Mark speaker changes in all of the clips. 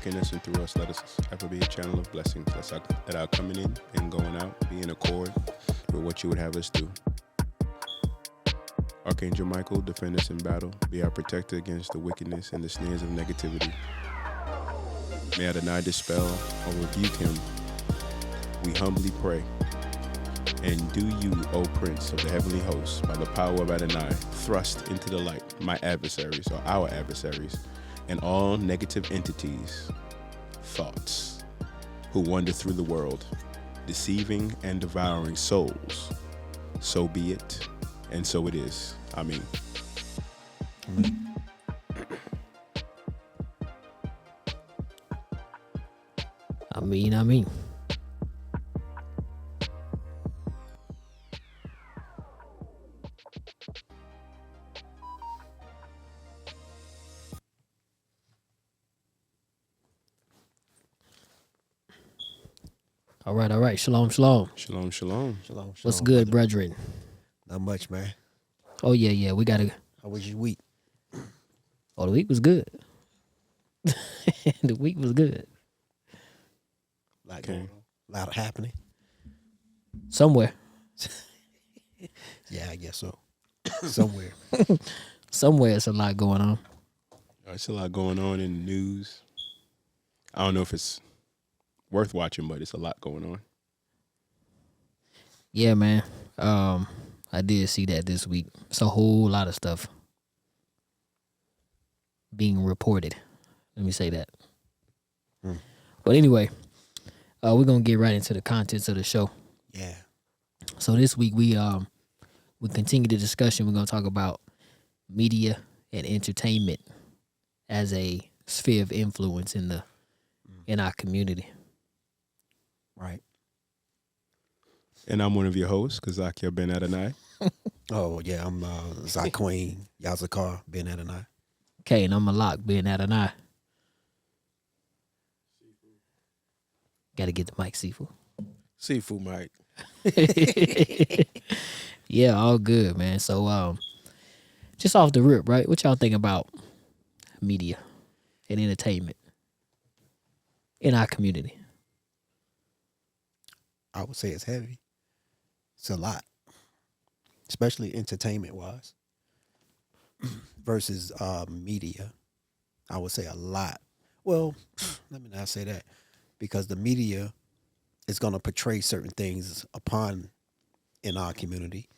Speaker 1: in us and through us, let us ever be a channel of blessings. Let our coming in and going out be in accord with what you would have us do. Archangel Michael, defend us in battle. Be our protector against the wickedness and the snares of negativity. May Adonai dispel or rebuke him. We humbly pray. And do you, O Prince of the heavenly hosts, by the power of Adonai, thrust into the light my adversaries or our adversaries and all negative entities, thoughts, who wander through the world, deceiving and devouring souls. So be it, and so it is. Amen.
Speaker 2: I mean. All right. Shalom.
Speaker 1: Shalom, shalom.
Speaker 3: Shalom.
Speaker 2: What's good, brethren?
Speaker 3: Not much, man.
Speaker 2: Oh, yeah. We got to.
Speaker 3: How was your week?
Speaker 2: Oh, the week was good. The week was good.
Speaker 3: Like going on. A lot happening.
Speaker 2: Somewhere.
Speaker 3: Yeah, I guess so. Somewhere.
Speaker 2: Somewhere it's a lot going on.
Speaker 1: It's a lot going on in the news. I don't know if it's worth watching, but it's a lot going on.
Speaker 2: Yeah, man. I did see that this week. It's a whole lot of stuff being reported. Let me say that. But anyway, we're gonna get right into the contents of the show.
Speaker 3: Yeah.
Speaker 2: So this week we continue the discussion. We're gonna talk about media and entertainment as a sphere of influence in our community.
Speaker 3: Right.
Speaker 1: And I'm one of your hosts, Kazakia Ben Adonai.
Speaker 3: Oh, yeah, I'm Zaqueen Yazakar Ben Adonai.
Speaker 2: Okay, and I'm Malak Ben Adonai. Gotta get the mic, Sifu.
Speaker 4: Seafood Mike.
Speaker 2: Yeah, all good, man. So, just off the rip, right? What y'all think about media and entertainment in our community?
Speaker 3: I would say it's heavy. It's a lot, especially entertainment wise versus media. I would say a lot. Well, let me not say that, because the media is going to portray certain things upon in our community.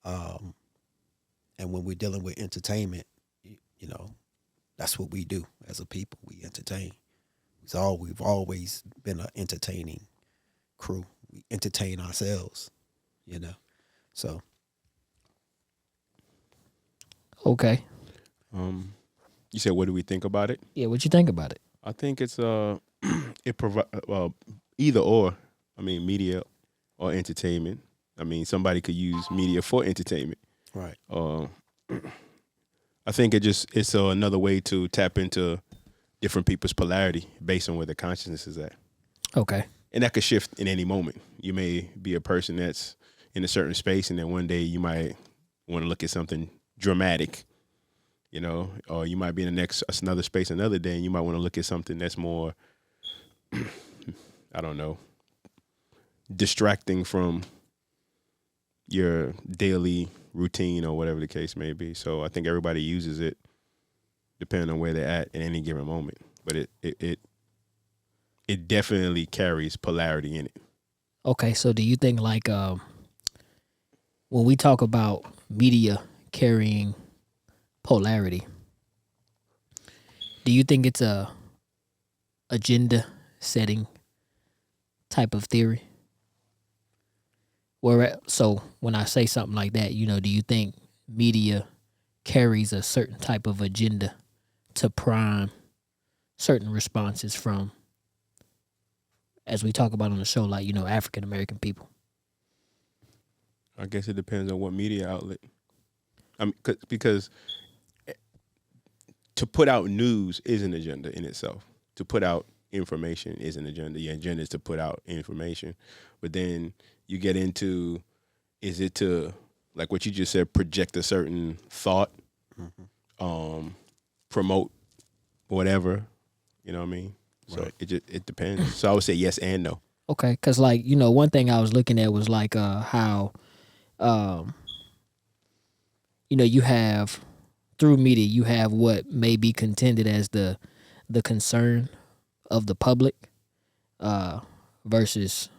Speaker 3: And when we're dealing with entertainment, you know, that's what we do as a people. We entertain. We've always been an entertaining crew. We entertain ourselves, you know. So
Speaker 2: Okay.
Speaker 1: You said, what do we think about it?
Speaker 2: Yeah, what you think about it?
Speaker 1: I think it's it provide either or. I mean, media or entertainment. I mean, somebody could use media for entertainment.
Speaker 3: right.
Speaker 1: I think it's another way to tap into different people's polarity based on where the consciousness is at.
Speaker 2: Okay.
Speaker 1: And that could shift in any moment. You may be a person that's in a certain space, and then one day you might want to look at something dramatic, you know, or you might be in the next another space another day, and you might want to look at something that's more, I don't know, distracting from your daily routine or whatever the case may be. So I think everybody uses it depending on where they're at any given moment. But it definitely carries polarity in it.
Speaker 2: Okay, so do you think like when we talk about media carrying polarity, do you think it's a agenda setting type of theory? So when I say something like that, you know, do you think media carries a certain type of agenda to prime certain responses from, as we talk about on the show, like, you know, African American people?
Speaker 1: I guess it depends on what media outlet. Because to put out news is an agenda in itself. To put out information is an agenda. Your agenda is to put out information. But then you get into, is it to, like what you just said, project a certain thought, promote whatever, you know what I mean? So
Speaker 3: Right.
Speaker 1: it depends. So I would say yes and no.
Speaker 2: Okay, because like one thing I was looking at was like how um you have through media you have what may be contended as the concern of the public uh versus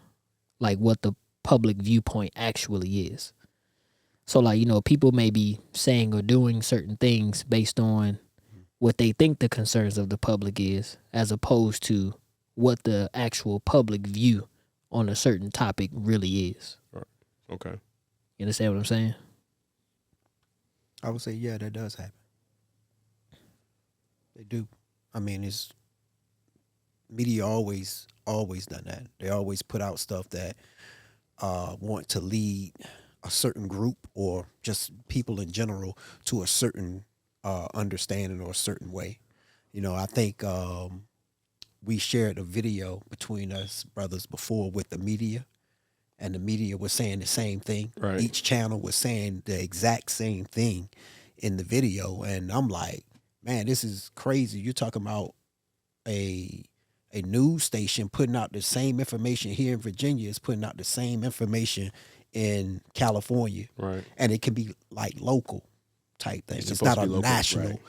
Speaker 2: like what the public viewpoint actually is. So like people may be saying or doing certain things based on what they think the concerns of the public is, as opposed to what the actual public view on a certain topic really is.
Speaker 1: Okay.
Speaker 2: You understand what I'm saying?
Speaker 3: I would say, yeah, that does happen. They do. I mean, it's media always done that. They always put out stuff that want to lead a certain group or just people in general to a certain understanding or a certain way. I think we shared a video between us brothers before with the media, and the media was saying the same thing.
Speaker 1: Right.
Speaker 3: Each channel was saying the exact same thing in the video, and I'm like, man, this is crazy. You're talking about a news station putting out the same information here in Virginia is putting out the same information in California,
Speaker 1: Right.
Speaker 3: and it can be like local type thing. It's
Speaker 1: supposed
Speaker 3: not
Speaker 1: to
Speaker 3: a
Speaker 1: be local,
Speaker 3: national
Speaker 1: right.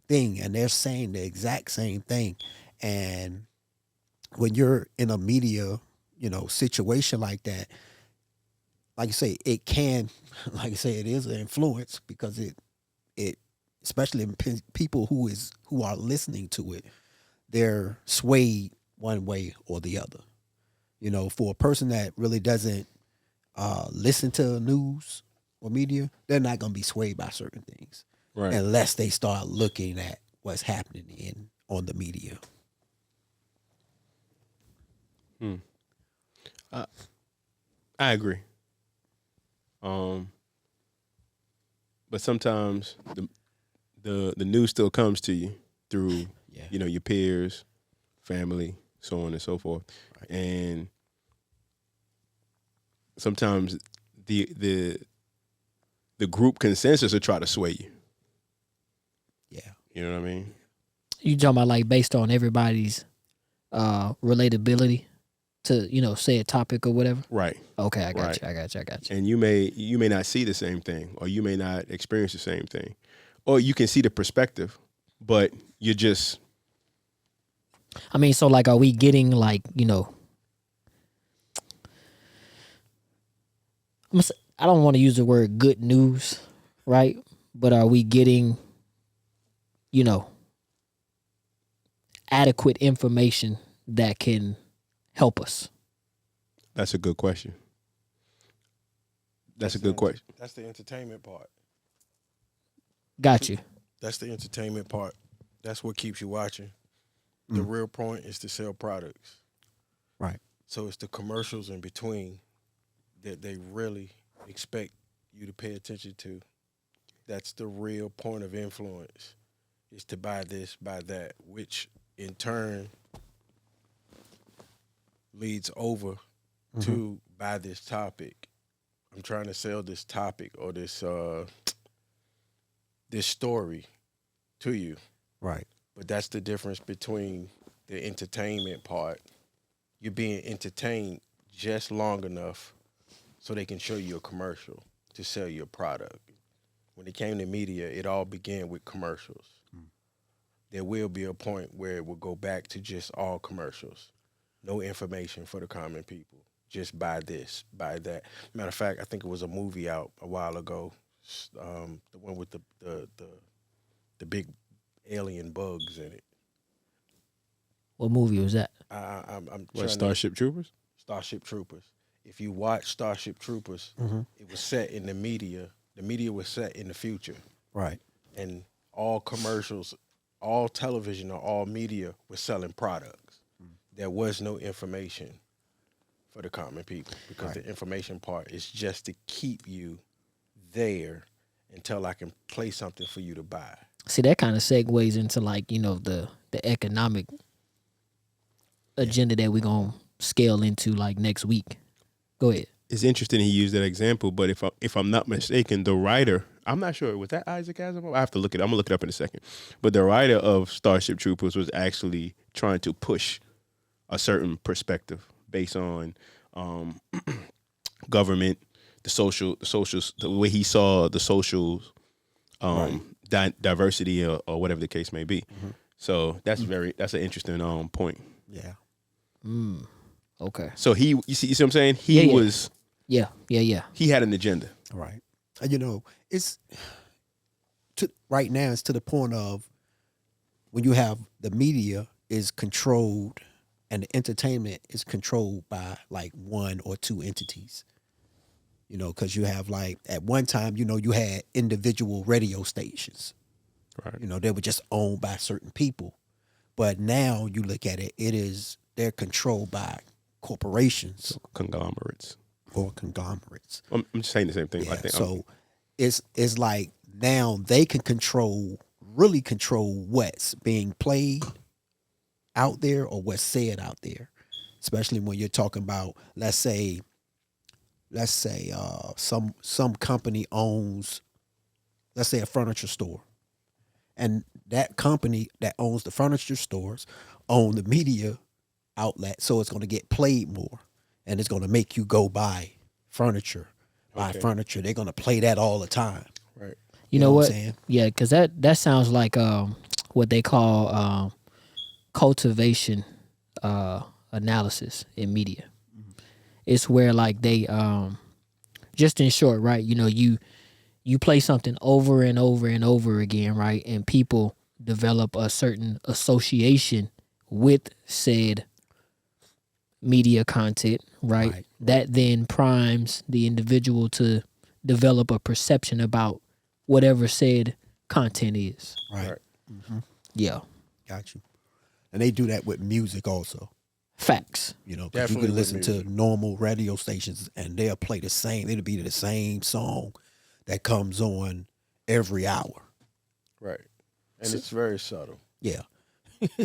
Speaker 3: thing, and they're saying the exact same thing. And when you're in a media, situation like that, like you say, it can, like I say, it is an influence because it, especially in people who are listening to it, they're swayed one way or the other. For a person that really doesn't listen to news or media, they're not going to be swayed by certain things
Speaker 1: Right.
Speaker 3: unless they start looking at what's happening on the media.
Speaker 1: I agree. But sometimes the news still comes to you through
Speaker 3: Yeah.
Speaker 1: your peers, family, so on and so forth,
Speaker 3: Right.
Speaker 1: and sometimes the group consensus will try to sway you.
Speaker 3: Yeah.
Speaker 1: You know what I mean?
Speaker 2: You talking about like based on everybody's relatability to say a topic or whatever?
Speaker 1: Right.
Speaker 2: Okay, I got
Speaker 1: Right.
Speaker 2: you. I got you.
Speaker 1: And you may not see the same thing, or you may not experience the same thing, or you can see the perspective, but you're just
Speaker 2: I mean, so like, are we getting like I don't want to use the word good news, right? But are we getting adequate information that can help us?
Speaker 1: That's a good question. That's a good question.
Speaker 4: That's the entertainment part.
Speaker 2: Got you.
Speaker 4: That's the entertainment part. That's what keeps you watching. The real point is to sell products.
Speaker 3: Right.
Speaker 4: So it's the commercials in between that they really expect you to pay attention to. That's the real point of influence, is to buy this, buy that, which in turn leads over to buy this topic. I'm trying to sell this topic or this this story to you.
Speaker 3: Right.
Speaker 4: But that's the difference between the entertainment part. You're being entertained just long enough so they can show you a commercial to sell your product. When it came to media, it all began with commercials. There will be a point where it will go back to just all commercials. No information for the common people. Just buy this, buy that. Matter of fact, I think it was a movie out a while ago, the one with the big alien bugs in it.
Speaker 2: What movie was that?
Speaker 4: I'm trying
Speaker 1: What,
Speaker 4: to-
Speaker 1: Starship Troopers?
Speaker 4: Starship Troopers. If you watch Starship Troopers, it was set in the media. The media was set in the future,
Speaker 3: Right.
Speaker 4: and all commercials, all television, or all media was selling products. There was no information for the common people because the information part is just to keep you there until I can play something for you to buy.
Speaker 2: See, that kind of segues into like the economic agenda that we're gonna scale into like next week. Go ahead.
Speaker 1: It's interesting he used that example, but if I'm not mistaken, the writer, I'm not sure, was that Isaac Asimov? I have to look it. I'm gonna look it up in a second. But the writer of Starship Troopers was actually trying to push a certain perspective based on government, the way he saw the social diversity or whatever the case may be. So that's an interesting point.
Speaker 3: Yeah.
Speaker 2: Okay.
Speaker 1: So you see what I'm saying?
Speaker 2: Yeah.
Speaker 1: He had an agenda.
Speaker 3: Right. And, you know, it's right now it's to the point of when you have the media is controlled and the entertainment is controlled by like one or two entities. You know, because you have like at one time, you know, you had individual radio stations.
Speaker 1: Right.
Speaker 3: You know, they were just owned by certain people. But now you look at it, they're controlled by corporations
Speaker 1: Conglomerates.
Speaker 3: or conglomerates.
Speaker 1: I'm just saying the same thing.
Speaker 3: Yeah,
Speaker 1: I think.
Speaker 3: so it's like now they can really control what's being played out there or what's said out there, especially when you're talking about let's say some company owns, let's say, a furniture store, and that company that owns the furniture stores own the media outlet, so it's going to get played more, and it's going to make you go buy furniture. Buy furniture. They're going to play that all the time.
Speaker 4: Right.
Speaker 2: You know
Speaker 3: what
Speaker 2: what?
Speaker 3: I'm saying?
Speaker 2: Yeah, because that sounds like what they call cultivation analysis in media. It's where like they just in short, right? You know, you play something over and over and over again, right? And people develop a certain association with said media content, right? That then primes the individual to develop a perception about whatever said content is.
Speaker 3: Right.
Speaker 2: Yeah.
Speaker 3: Got you. And they do that with music also.
Speaker 2: Facts.
Speaker 3: You know, 'cause you
Speaker 4: Definitely
Speaker 3: can
Speaker 4: with
Speaker 3: listen to
Speaker 4: music.
Speaker 3: normal radio stations and they'll play the same. It'll be the same song that comes on every hour.
Speaker 4: Right. And it's very subtle.
Speaker 3: Yeah.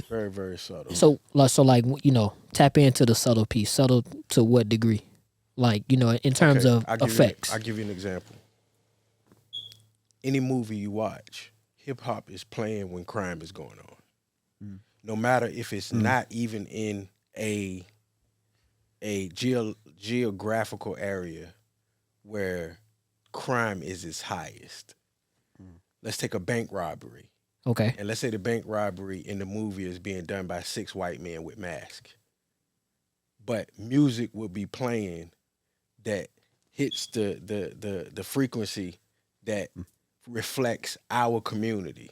Speaker 4: Very, very subtle.
Speaker 2: So like you know, tap into the subtle piece. Subtle to what degree? Like, you know, in terms of effects.
Speaker 4: I'll give you an example. Any movie you watch, hip hop is playing when crime is going on. No matter if it's not even in a geographical area where crime is its highest. Let's take a bank robbery.
Speaker 2: Okay.
Speaker 4: And let's say the bank robbery in the movie is being done by 6 white men with masks. But music will be playing that hits the frequency that reflects our community,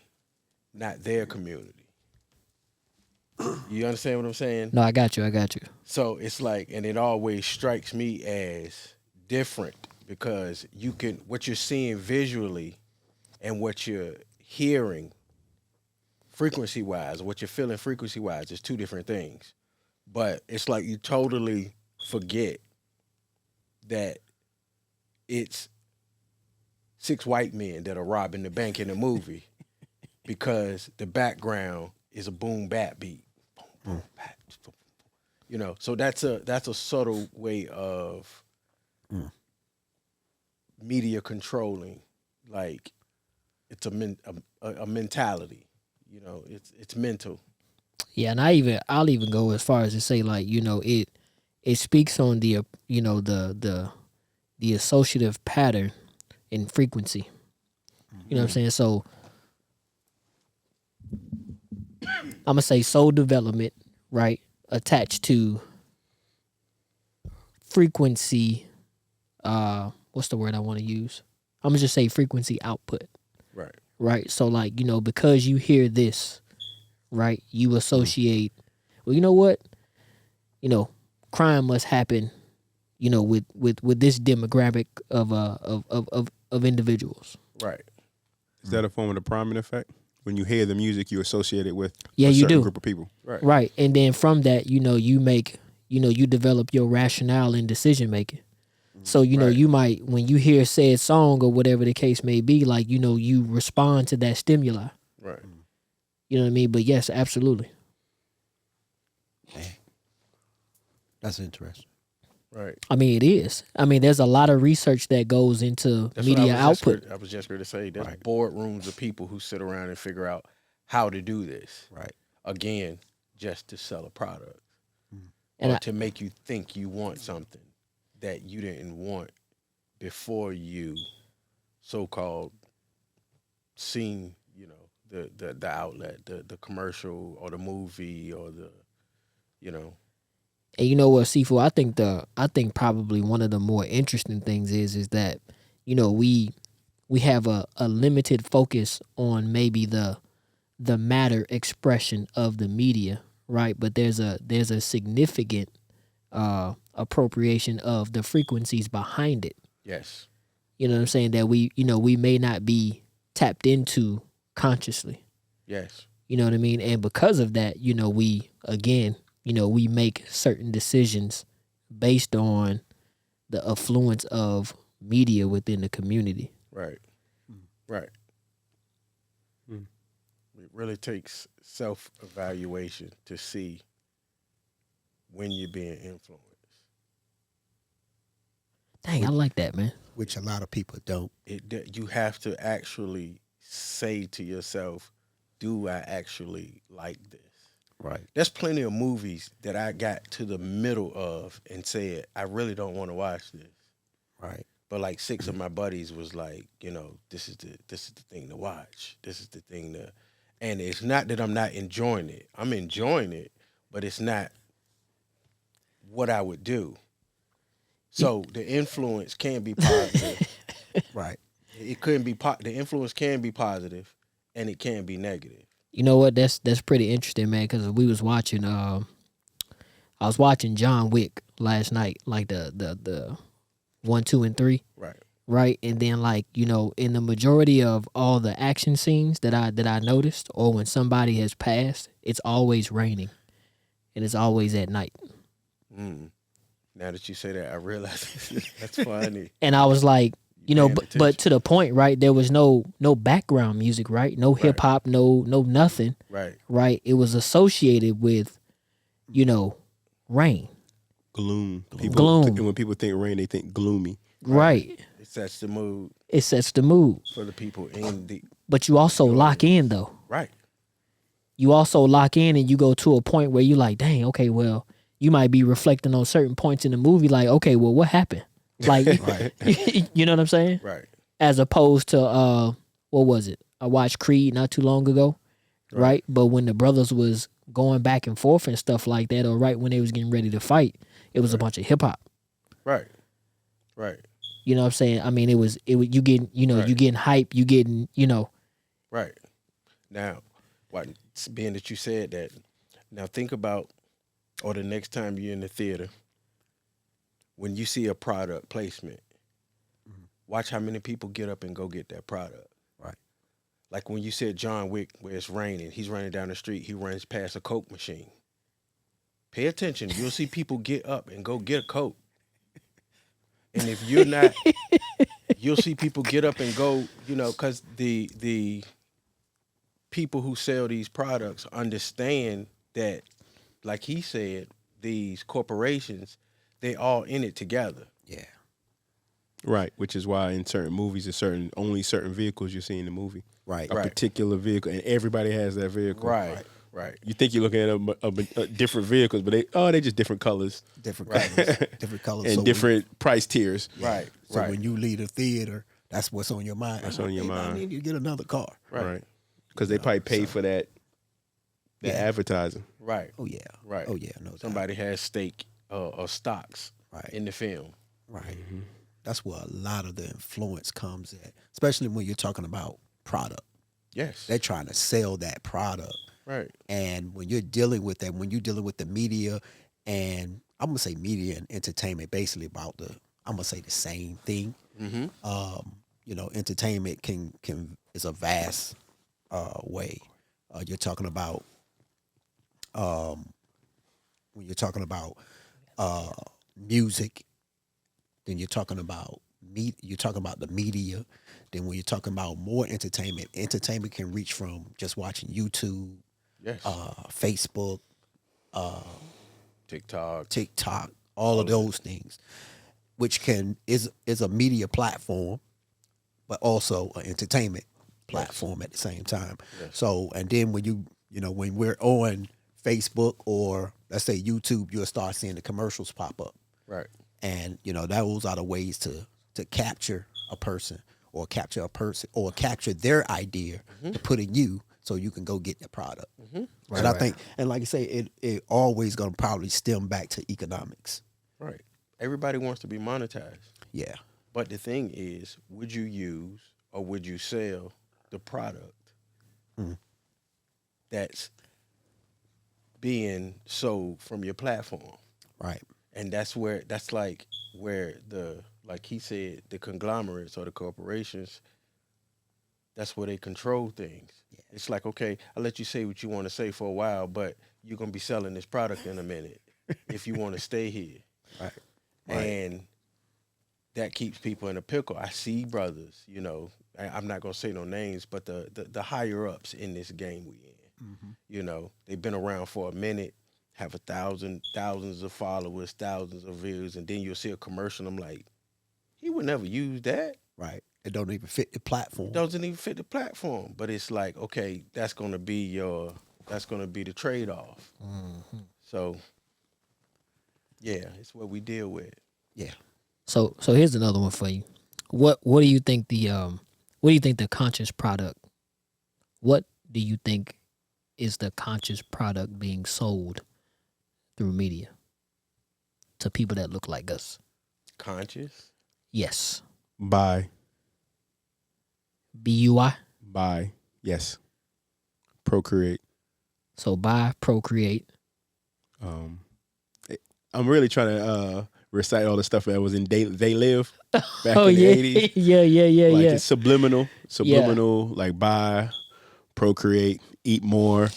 Speaker 4: not their community. You understand what I'm saying?
Speaker 2: No, I got you.
Speaker 4: So it's like, and it always strikes me as different because what you're seeing visually and what you're hearing frequency-wise, what you're feeling frequency-wise is two different things. But it's like you totally forget that it's 6 white men that are robbing the bank in the movie because the background is a boom bap beat. Boom, boom, bap, boom, boom. You know, so that's a subtle way of media controlling. Like it's a mentality. You know, it's mental.
Speaker 2: Yeah, and I'll even go as far as to say, like, you know, it speaks on the you know the associative pattern in frequency. You know what I'm saying? So I'm gonna say soul development, right, attached to frequency. What's the word I want to use? I'm gonna just say frequency output.
Speaker 4: Right.
Speaker 2: Right. So like, you know, because you hear this, right, you associate, well, you know what? You know, crime must happen, you know, with this demographic of individuals.
Speaker 4: Right.
Speaker 2: Mm.
Speaker 1: Is that a form of the priming effect? When you hear the music, you associate it with
Speaker 2: Yeah,
Speaker 1: a
Speaker 2: you
Speaker 1: certain
Speaker 2: do.
Speaker 1: group of people.
Speaker 4: Right.
Speaker 2: Right. And then from that, you know, you develop your rationale in decision making. So, you know,
Speaker 4: Right.
Speaker 2: you might, when you hear said song or whatever the case may be, like, you know, you respond to that stimuli.
Speaker 4: Right.
Speaker 2: You know what I mean? But yes, absolutely.
Speaker 3: That's interesting.
Speaker 4: Right.
Speaker 2: I mean, it is. I mean, there's a lot of research that goes into
Speaker 4: That's
Speaker 2: media
Speaker 4: what I was just
Speaker 2: output.
Speaker 4: gonna- I was just going to say there's
Speaker 3: Right.
Speaker 4: boardrooms of people who sit around and figure out how to do this.
Speaker 3: Right.
Speaker 4: Again, just to sell a product.
Speaker 2: And
Speaker 4: or
Speaker 2: I,
Speaker 4: to make you think you want something that you didn't want before you so-called seen, the outlet, the commercial or the movie or the, you know,
Speaker 2: and you know what, Sifu, I think probably one of the more interesting things is that, we have a limited focus on maybe the matter expression of the media, right? But there's a significant appropriation of the frequencies behind it.
Speaker 4: yes,
Speaker 2: You know what I'm saying? That we may not be tapped into consciously.
Speaker 4: yes,
Speaker 2: You know what I mean? And because of that, we again, we make certain decisions based on the affluence of media within the community.
Speaker 4: right, right. It really takes self-evaluation to see when you're being influenced.
Speaker 2: Dang, I like that, man.
Speaker 3: which a lot of people don't.
Speaker 4: You have to actually say to yourself, do I actually like this?
Speaker 3: Right.
Speaker 4: There's plenty of movies that I got to the middle of and said, I really don't want to watch this.
Speaker 3: Right.
Speaker 4: But like 6 of my buddies was like, this is the thing to watch. This is the thing to, and it's not that I'm not enjoying it. I'm enjoying it, but it's not what I would do. So the influence can be positive.
Speaker 3: Right.
Speaker 4: It couldn't be the influence can be positive, and it can be negative.
Speaker 2: You know what? That's pretty interesting, man. Because we was watching. I was watching John Wick last night, like the 1, 2, and 3.
Speaker 4: Right.
Speaker 2: Right, and then in the majority of all the action scenes that I noticed, or when somebody has passed, it's always raining, and it's always at night.
Speaker 4: Mm. Now that you say that, I realize that's funny.
Speaker 2: And I was like,
Speaker 4: paying
Speaker 2: but
Speaker 4: attention.
Speaker 2: to the point, right? There was no background music, right? No hip hop, no nothing,
Speaker 4: Right.
Speaker 2: right? It was associated with, rain,
Speaker 1: Gloom.
Speaker 2: Gloom.
Speaker 1: And when people think rain, they think gloomy.
Speaker 2: right?
Speaker 4: It sets the mood
Speaker 2: It sets the mood,
Speaker 4: for the people in the
Speaker 2: but you also lock in though.
Speaker 4: right.
Speaker 2: You also lock in, and you go to a point where you like, dang, okay, well, you might be reflecting on certain points in the movie, like, okay, well, what happened? Like, you know what I'm saying?
Speaker 4: Right.
Speaker 2: As opposed to what was it? I watched Creed not too long ago, right? But when the brothers was going back and forth and stuff like that, or right when they was getting ready to fight, it was a bunch of hip hop.
Speaker 4: Right. Right.
Speaker 2: You know what I'm saying? I mean, it was you getting,
Speaker 4: Right.
Speaker 2: you getting hype, you getting,
Speaker 4: Right. Now, being that you said that, now think about, or the next time you're in the theater, when you see a product placement, watch how many people get up and go get that product.
Speaker 3: Right.
Speaker 4: Like when you said John Wick, where it's raining, he's running down the street, he runs past a Coke machine. Pay attention. You'll see people get up and go get a Coke. And if you're not, you'll see people get up and go, because the people who sell these products understand that, like he said, these corporations, they all in it together.
Speaker 3: Yeah.
Speaker 1: Right. Which is why in certain movies, only certain vehicles you see in the movie.
Speaker 3: Right.
Speaker 1: A particular vehicle, and everybody has that vehicle.
Speaker 4: Right.
Speaker 1: You think you're looking at a different vehicles, but they just different colors
Speaker 3: Different colors. Different colors.
Speaker 1: and
Speaker 3: So
Speaker 1: different price tiers.
Speaker 4: Right.
Speaker 3: So
Speaker 4: Right.
Speaker 3: when you leave the theater, that's what's on your mind.
Speaker 1: That's on your
Speaker 3: Hey,
Speaker 1: mind.
Speaker 3: I need you to get another car.
Speaker 4: Right.
Speaker 1: Because they probably pay for that
Speaker 3: Yeah.
Speaker 1: advertising.
Speaker 4: Right.
Speaker 3: Oh yeah.
Speaker 4: Right.
Speaker 3: Oh yeah. No doubt.
Speaker 4: Somebody has stake or stocks
Speaker 3: Right.
Speaker 4: in the film.
Speaker 3: Right. That's where a lot of the influence comes at, especially when you're talking about product.
Speaker 4: Yes.
Speaker 3: They're trying to sell that product.
Speaker 4: Right.
Speaker 3: And when you're dealing with that, when you're dealing with the media, and I'm gonna say media and entertainment, basically I'm gonna say the same thing.
Speaker 4: Mm-hmm.
Speaker 3: Entertainment can is a vast way. You're talking about when you're talking about music, then you're talking about you're talking about the media. Then when you're talking about more entertainment can reach from just watching YouTube,
Speaker 4: Yes.
Speaker 3: Facebook,
Speaker 4: TikTok.
Speaker 3: all of those things, which is a media platform, but also an entertainment platform at the same time.
Speaker 4: Yes.
Speaker 3: So, and then when when we're on Facebook or let's say YouTube, you'll start seeing the commercials pop up.
Speaker 4: Right.
Speaker 3: And those are the ways to capture a person or capture their idea to put in you so you can go get the product. And I think, and like I say, it always gonna probably stem back to economics.
Speaker 4: Right. Everybody wants to be monetized.
Speaker 3: Yeah.
Speaker 4: But the thing is, would you use or would you sell the product that's being sold from your platform?
Speaker 3: Right.
Speaker 4: And that's like where like he said, the conglomerates or the corporations, that's where they control things. Yeah. It's like, okay, I'll let you say what you want to say for a while, but you're going to be selling this product in a minute if you want to stay here.
Speaker 3: Right.
Speaker 4: And that keeps people in a pickle. I see brothers, I'm not going to say no names, but the higher ups in this game we in, they've been around for a minute, have thousands of followers, thousands of views, and then you'll see a commercial. I'm like, he would never use that.
Speaker 3: Right. It don't even fit the platform.
Speaker 4: Doesn't even fit the platform. But it's like, okay, that's gonna be the trade-off. So yeah, it's what we deal with.
Speaker 3: Yeah.
Speaker 2: So here's another one for you. What do you think the conscious product? What do you think is the conscious product being sold through media to people that look like us?
Speaker 4: Conscious?
Speaker 2: Yes.
Speaker 1: Buy.
Speaker 2: BUI.
Speaker 1: Buy. Yes. Procreate.
Speaker 2: So buy, procreate.
Speaker 1: I'm really trying to recite all the stuff that was in They Live back
Speaker 2: Oh
Speaker 1: in the
Speaker 2: yeah,
Speaker 1: 80s.
Speaker 2: yeah.
Speaker 1: Like it's subliminal, like buy, procreate, eat more.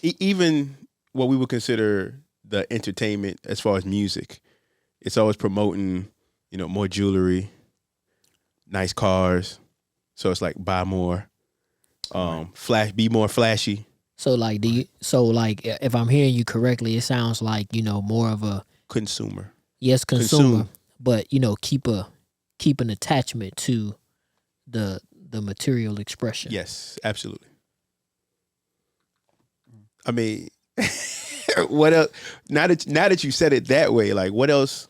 Speaker 1: Even what we would consider the entertainment as far as music, it's always promoting, more jewelry, nice cars. So it's like buy more, be more flashy.
Speaker 2: So like, if I'm hearing you correctly, it sounds like more of a
Speaker 1: Consumer.
Speaker 2: yes, consumer,
Speaker 1: Consume.
Speaker 2: but keep an attachment to the material expression.
Speaker 1: Yes, absolutely. I mean, what else? Now that you said it that way, like what else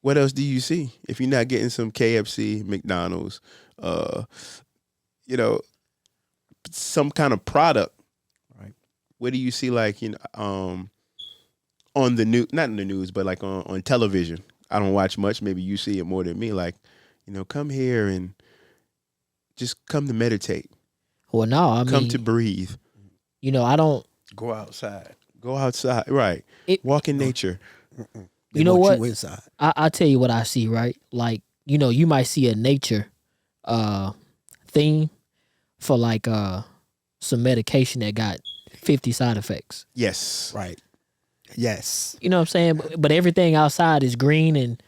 Speaker 1: do you see if you're not getting some KFC, McDonald's, some kind of product?
Speaker 3: Right.
Speaker 1: What do you see on the news, not in the news, but like on television? I don't watch much. Maybe you see it more than me. Like, come here and just come to meditate.
Speaker 2: Well, no, I mean,
Speaker 1: come to breathe.
Speaker 2: I don't
Speaker 4: Go outside.
Speaker 1: Go outside. Right. Walk in nature.
Speaker 3: They
Speaker 2: know
Speaker 3: want
Speaker 2: what?
Speaker 3: you inside.
Speaker 2: I tell you what I see, right? Like, you might see a nature theme for like some medication that got 50 side effects.
Speaker 1: Yes.
Speaker 3: Right. Yes.
Speaker 2: You know what I'm saying? But everything outside is green and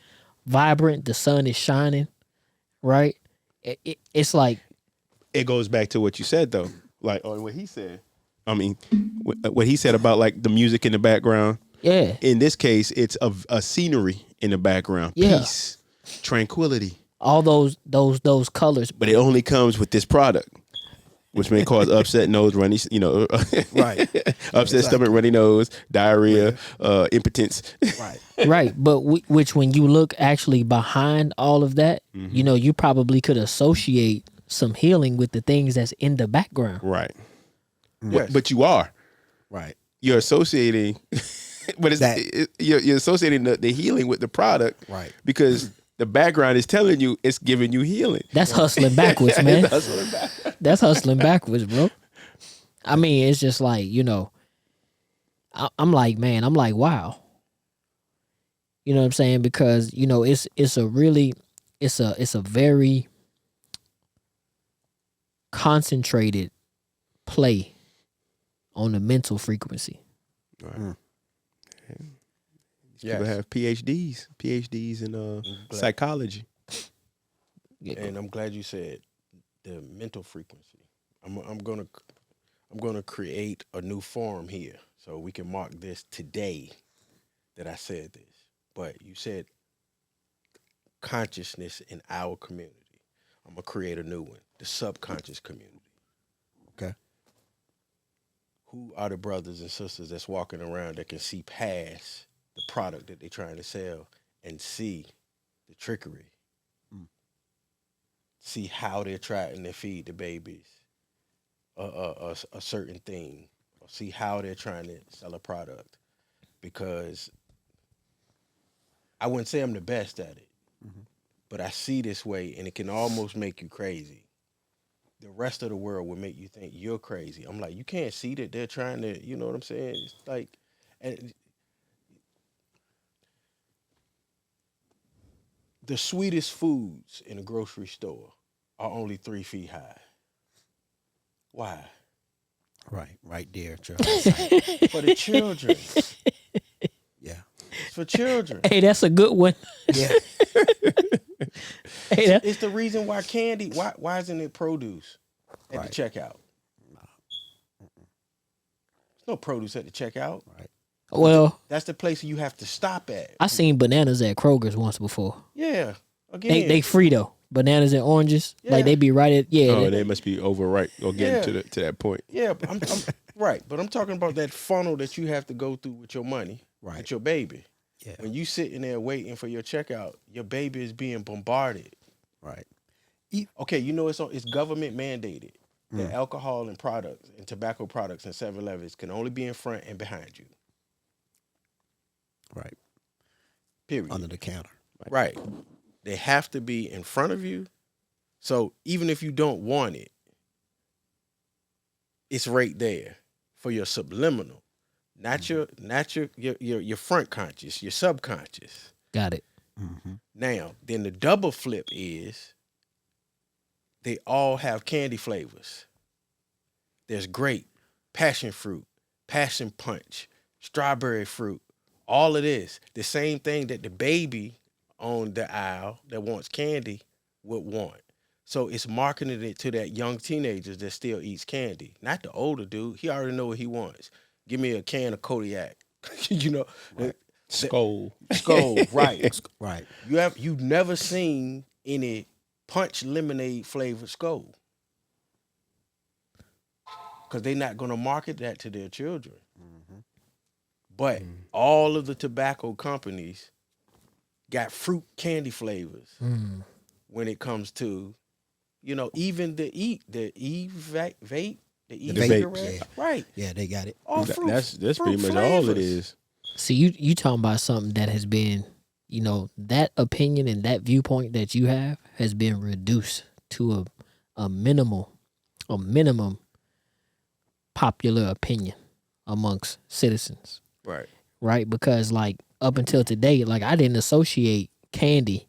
Speaker 2: vibrant. The sun is shining, right? It's like,
Speaker 1: it goes back to what you said though, like or what he said. I mean, what he said about like the music in the background.
Speaker 2: yeah,
Speaker 1: In this case, it's a scenery in the background,
Speaker 2: Yeah.
Speaker 1: peace, tranquility.
Speaker 2: all those colors.
Speaker 1: But it only comes with this product, which may cause upset nose, runny,
Speaker 3: Right.
Speaker 1: upset stomach, runny nose, diarrhea, impotence.
Speaker 3: Right.
Speaker 2: Right, but which when you look actually behind all of that, you probably could associate some healing with the things that's in the background.
Speaker 1: Right.
Speaker 4: Yes.
Speaker 1: But you are.
Speaker 3: Right.
Speaker 1: You're associating, but you're associating the healing with the product,
Speaker 3: Right.
Speaker 1: Because the background is telling you it's giving you healing.
Speaker 2: That's hustling backwards, man.
Speaker 1: It's hustling back.
Speaker 2: That's hustling backwards, bro. I mean, it's just like, I'm like, man, I'm like, wow. You know what I'm saying? Because, it's a very concentrated play on the mental frequency.
Speaker 1: Right.
Speaker 4: Yes.
Speaker 1: People have PhDs in psychology.
Speaker 4: And I'm glad you said the mental frequency. I'm gonna create a new form here so we can mark this today that I said this. But you said consciousness in our community. I'm gonna create a new one. The subconscious community.
Speaker 3: Okay.
Speaker 4: Who are the brothers and sisters that's walking around that can see past the product that they're trying to sell and see the trickery? See how they're trying to feed the babies a certain thing. Or see how they're trying to sell a product. Because I wouldn't say I'm the best at it, but I see this way and it can almost make you crazy. The rest of the world will make you think you're crazy. I'm like, you can't see that they're trying to, you know what I'm saying? It's like, and the sweetest foods in a grocery store are only 3 feet high. Why?
Speaker 3: Right there, Charles.
Speaker 4: For the children.
Speaker 3: Yeah.
Speaker 4: It's for children.
Speaker 2: Hey, that's a good one.
Speaker 3: Yeah.
Speaker 2: Hey, that,
Speaker 4: It's the reason why candy, why isn't it produce at
Speaker 3: Right.
Speaker 4: the checkout? There's no produce at the checkout.
Speaker 3: Right.
Speaker 2: well,
Speaker 4: That's the place you have to stop at.
Speaker 2: I seen bananas at Kroger's once before.
Speaker 4: Yeah. Again.
Speaker 2: They free though. Bananas and oranges,
Speaker 4: Yeah.
Speaker 2: like they be right at
Speaker 1: Oh, they must be overripe or getting
Speaker 4: Yeah.
Speaker 1: to that point.
Speaker 4: Yeah, but I'm right, but I'm talking about that funnel that you have to go through with your money,
Speaker 3: Right.
Speaker 4: with your baby.
Speaker 3: Yeah.
Speaker 4: When you sitting there waiting for your checkout, your baby is being bombarded.
Speaker 3: Right.
Speaker 4: Okay, you know it's government mandated that alcohol and products and tobacco products and 7-Elevens can only be in front and behind you.
Speaker 3: Right.
Speaker 4: Period.
Speaker 3: Under the counter.
Speaker 4: Right. They have to be in front of you. So even if you don't want it, it's right there for your subliminal, not your front conscious, your subconscious.
Speaker 2: got it.
Speaker 3: Mm-hmm.
Speaker 4: Now, then the double flip is they all have candy flavors. There's grape, passion fruit, passion punch, strawberry fruit, all of this. The same thing that the baby on the aisle that wants candy would want. So it's marketing it to that young teenagers that still eats candy. Not the older dude. He already know what he wants. Give me a can of Kodiak. You know,
Speaker 1: Skull.
Speaker 4: Skull, right.
Speaker 3: Right.
Speaker 4: You've never seen any punch lemonade flavored Skull. Because they're not going to market that to their children. But all of the tobacco companies got fruit candy flavors when it comes to, you know, even the vape, the
Speaker 1: vapes,
Speaker 3: yeah.
Speaker 4: right?
Speaker 3: Yeah, they got it.
Speaker 4: All
Speaker 1: That's
Speaker 4: fruit
Speaker 1: pretty much all it
Speaker 4: flavors.
Speaker 1: is.
Speaker 2: See, you talking about something that has been, you know, that opinion and that viewpoint that you have has been reduced to a minimum popular opinion amongst citizens,
Speaker 4: Right.
Speaker 2: right? Because like up until today, like I didn't associate candy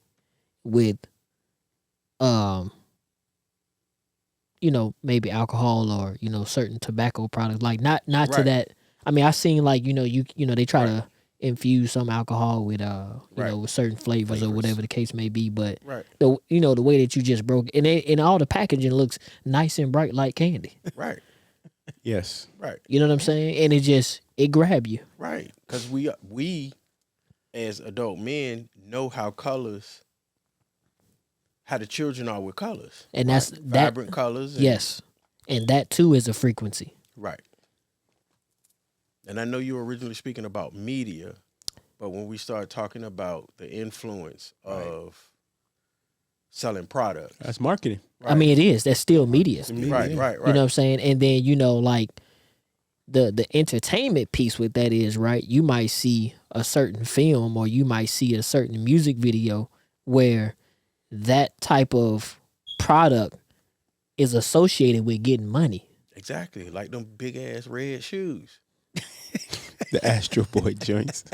Speaker 2: with, you know, maybe alcohol or, you know, certain tobacco products. Like not to
Speaker 4: Right.
Speaker 2: that. I mean, I seen like, you know, they try
Speaker 4: Right.
Speaker 2: to infuse some alcohol with, you
Speaker 4: Right.
Speaker 2: know, with certain flavors or whatever the case may be. But
Speaker 4: Right.
Speaker 2: the way that you just broke and all the packaging looks nice and bright like candy.
Speaker 4: Right.
Speaker 1: Yes.
Speaker 4: Right.
Speaker 2: You know what I'm saying? And it grab you.
Speaker 4: Right. Because we as adult men know how the children are with colors.
Speaker 2: And that's
Speaker 4: Right.
Speaker 2: that.
Speaker 4: Vibrant colors. And,
Speaker 2: Yes, and that too is a frequency.
Speaker 4: Right. And I know you were originally speaking about media, but when we start talking about the influence of selling products.
Speaker 1: That's marketing.
Speaker 2: I mean, it is. That's still media.
Speaker 4: Right.
Speaker 2: You know what I'm saying? And then, you know, like the entertainment piece with that is, right, you might see a certain film or you might see a certain music video where that type of product is associated with getting money.
Speaker 4: Exactly. Like them big ass red shoes.
Speaker 1: The Astro Boy joints.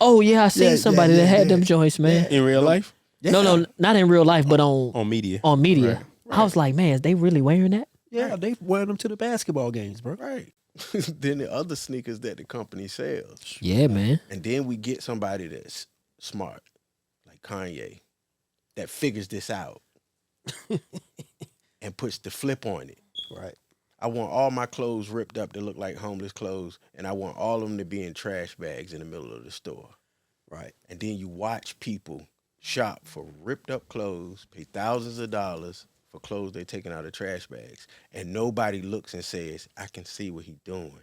Speaker 2: Oh yeah, I seen
Speaker 3: Yeah,
Speaker 2: somebody
Speaker 3: yeah,
Speaker 2: that had
Speaker 3: yeah.
Speaker 2: them joints, man.
Speaker 1: In real life?
Speaker 2: No, not in real life, but
Speaker 1: On media.
Speaker 2: on media.
Speaker 1: Right.
Speaker 2: I was like, man, is they really wearing that?
Speaker 3: Yeah, they wear them to the basketball games, bro.
Speaker 4: Right. Then the other sneakers that the company sells.
Speaker 2: Yeah, man.
Speaker 4: And then we get somebody that's smart, like Kanye, that figures this out and puts the flip on it.
Speaker 3: Right.
Speaker 4: I want all my clothes ripped up to look like homeless clothes, and I want all of them to be in trash bags in the middle of the store.
Speaker 3: Right.
Speaker 4: And then you watch people shop for ripped up clothes, pay thousands of dollars for clothes they're taking out of trash bags, and nobody looks and says, I can see what he's doing.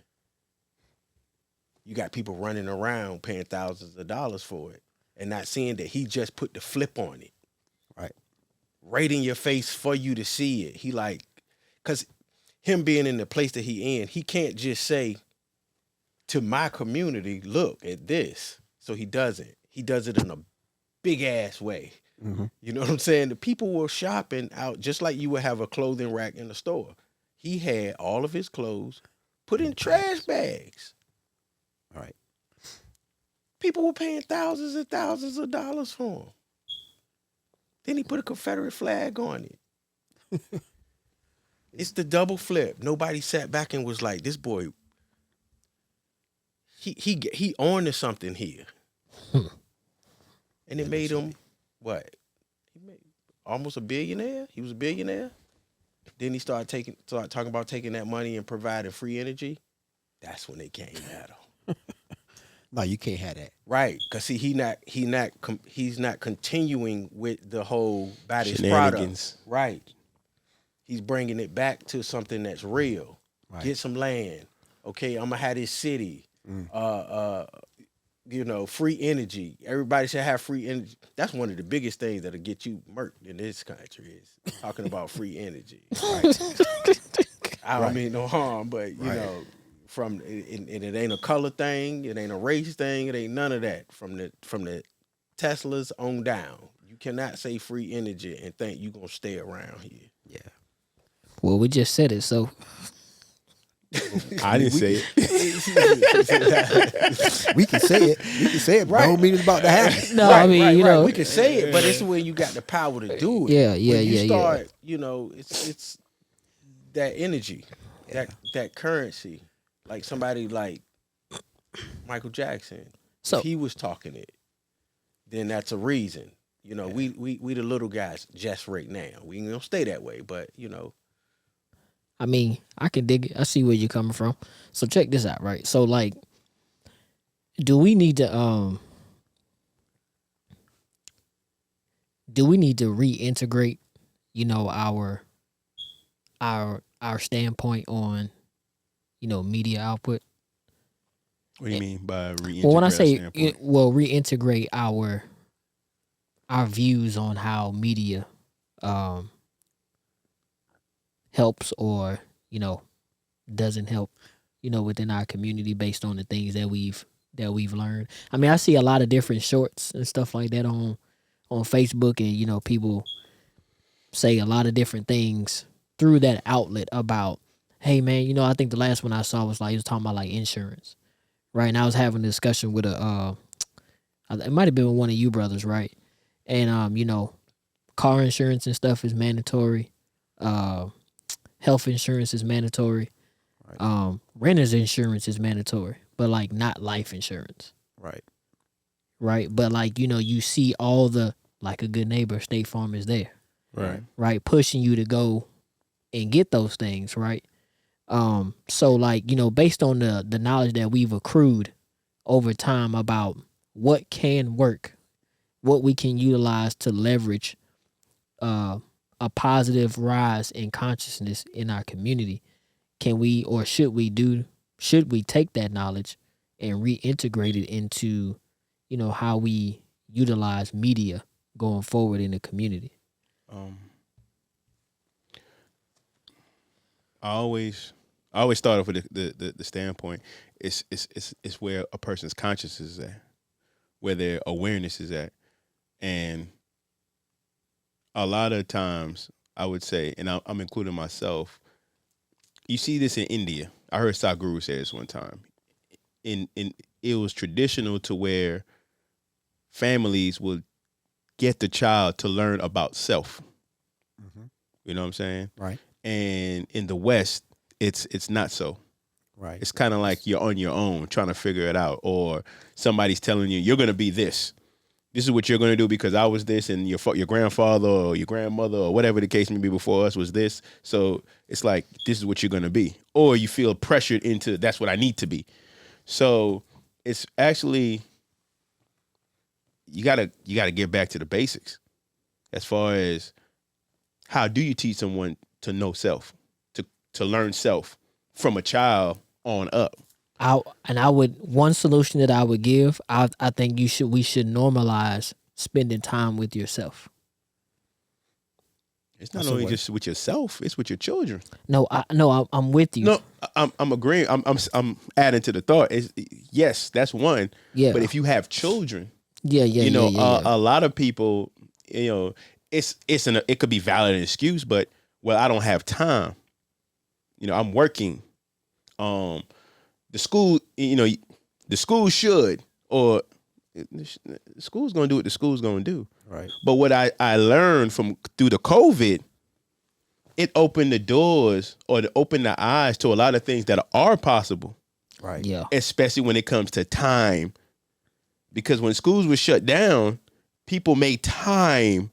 Speaker 4: You got people running around paying thousands of dollars for it and not seeing that he just put the flip on it.
Speaker 3: Right.
Speaker 4: Right in your face for you to see it. He like, because him being in the place that he in, he can't just say to my community, look at this. So he doesn't. He does it in a big ass way.
Speaker 3: Mm-hmm.
Speaker 4: You know what I'm saying? The people were shopping out just like you would have a clothing rack in the store. He had all of his clothes put in trash bags.
Speaker 3: Right.
Speaker 4: People were paying thousands and thousands of dollars for him. Then he put a Confederate flag on it. It's the double flip. Nobody sat back and was like, this boy, he on to something here. And it made him, what? He made almost a billionaire. He was a billionaire. Then he started talking about taking that money and providing free energy. That's when they came at him.
Speaker 3: No, you can't have that.
Speaker 4: Right, because see, he's not continuing with the whole buy this product.
Speaker 1: Shenanigans.
Speaker 4: Right, he's bringing it back to something that's real.
Speaker 3: Right.
Speaker 4: Get some land. Okay, I'm gonna have this city. Free energy. Everybody should have free energy. That's one of the biggest things that'll get you murked in this country is talking about free energy. Right? I don't mean no harm, but you know. And it ain't a color thing, it ain't a race thing, it ain't none of that. From the Teslas on down, you cannot say free energy and think you gonna stay around here.
Speaker 3: Yeah.
Speaker 2: Well, we just said it, so
Speaker 1: I didn't say it.
Speaker 3: We can say it. We can say it, but I don't mean it's about to happen.
Speaker 2: no, I mean, you know,
Speaker 4: we can say it, but it's when you got the power to do it.
Speaker 2: Yeah,
Speaker 4: When you
Speaker 2: yeah.
Speaker 4: start, it's that energy, that currency. Like somebody like Michael Jackson,
Speaker 2: So-
Speaker 4: if he was talking it, then that's a reason. We the little guys just right now. We ain't gonna stay that way, but
Speaker 2: I mean, I can dig it. I see where you're coming from. So check this out, right? So like, do we need to reintegrate, our standpoint on, media output?
Speaker 1: What do you mean by reintegrate?
Speaker 2: Well, when I
Speaker 1: our
Speaker 2: say
Speaker 1: standpoint?
Speaker 2: reintegrate our views on how media helps or doesn't help within our community based on the things that we've learned. I mean, I see a lot of different shorts and stuff like that on Facebook, and people say a lot of different things through that outlet about, hey man, I think the last one I saw was like, he was talking about like insurance, right? And I was having a discussion with it might have been with one of you brothers, right? And car insurance and stuff is mandatory. Health insurance is mandatory.
Speaker 3: Right.
Speaker 2: Renter's insurance is mandatory, but like not life insurance,
Speaker 3: Right.
Speaker 2: right? But like you see all the, like a good neighbor, State Farm is there, right, pushing you to go and get those things, right? So like based on the knowledge that we've accrued over time about what can work, what we can utilize to leverage a positive rise in consciousness in our community, can we or should we take that knowledge and reintegrate it into how we utilize media going forward in the community?
Speaker 1: I always start off with the standpoint. It's where a person's consciousness is at, where their awareness is at, and a lot of times I would say, and I'm including myself. You see this in India. I heard Sadhguru say this one time. In it was traditional to where families would get the child to learn about self.
Speaker 3: Mm-hmm.
Speaker 1: You know what I'm saying?
Speaker 3: Right.
Speaker 1: And in the West, it's not so.
Speaker 3: Right.
Speaker 1: It's kind of like you're on your own trying to figure it out, or somebody's telling you you're going to be this. This is what you're going to do because I was this, and your grandfather or your grandmother or whatever the case may be before us was this. So it's like, this is what you're going to be. Or you feel pressured into, that's what I need to be. So it's actually you gotta get back to the basics as far as how do you teach someone to know self, to learn self from a child on up.
Speaker 2: One solution that I would give, I think we should normalize spending time with yourself.
Speaker 1: It's not only just with yourself; it's with your children.
Speaker 2: No, I'm with you.
Speaker 1: No, I'm agreeing. I'm adding to the thought. Yes, that's one.
Speaker 2: Yeah.
Speaker 1: But if you have children,
Speaker 2: Yeah.
Speaker 1: a lot of people, it could be valid an excuse, but well, I don't have time. I'm working. The school, the school should, or the school's gonna do what the school's gonna do.
Speaker 3: Right.
Speaker 1: But what I learned through the COVID, it opened the doors or to open the eyes to a lot of things that are possible.
Speaker 3: Right.
Speaker 2: Yeah.
Speaker 1: Especially when it comes to time. Because when schools were shut down, people made time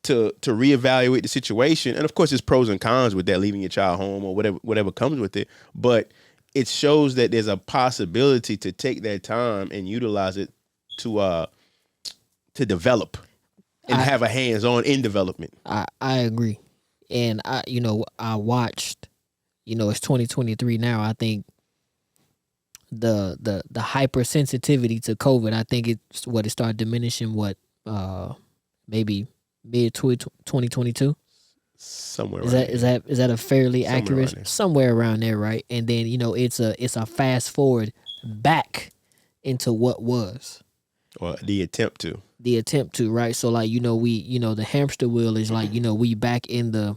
Speaker 1: to reevaluate the situation. And of course, there's pros and cons with that, leaving your child home or whatever comes with it. But it shows that there's a possibility to take that time and utilize it to develop and have a hands-on in development.
Speaker 2: I agree. And I watched, it's 2023 now. I think the hypersensitivity to COVID, I think it started diminishing maybe mid 2022.
Speaker 1: Somewhere
Speaker 2: is that a fairly accurate somewhere around there, right? And then it's a fast forward back into what was,
Speaker 1: or the attempt to,
Speaker 2: right? So like the hamster wheel is like we back in the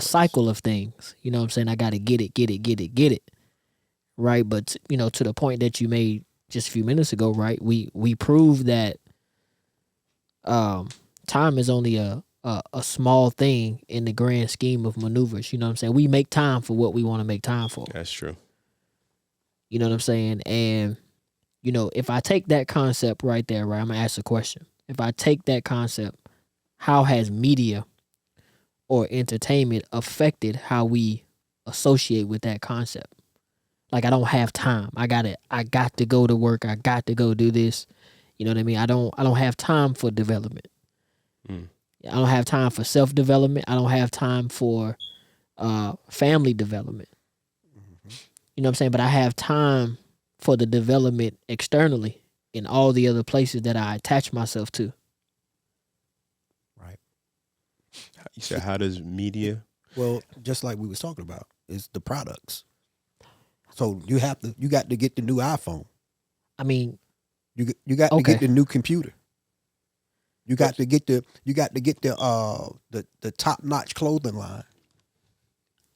Speaker 2: cycle of things. You know what I'm saying? I got to get it, right? But to the point that you made just a few minutes ago, right? We proved that time is only a small thing in the grand scheme of maneuvers. You know what I'm saying? We make time for what we want to make time for.
Speaker 1: That's true.
Speaker 2: You know what I'm saying? And if I take that concept right there, right, I'm gonna ask a question. If I take that concept, how has media or entertainment affected how we associate with that concept? Like, I don't have time. I got to go to work. I got to go do this. You know what I mean? I don't have time for development. I don't have time for self-development. I don't have time for family development. You know what I'm saying? But I have time for the development externally in all the other places that I attach myself to.
Speaker 3: Right.
Speaker 1: You said, how does media?
Speaker 3: Well, just like we was talking about, is the products. So you got to get the new iPhone.
Speaker 2: I mean,
Speaker 3: you got to get the new computer. You got to get the top notch clothing line.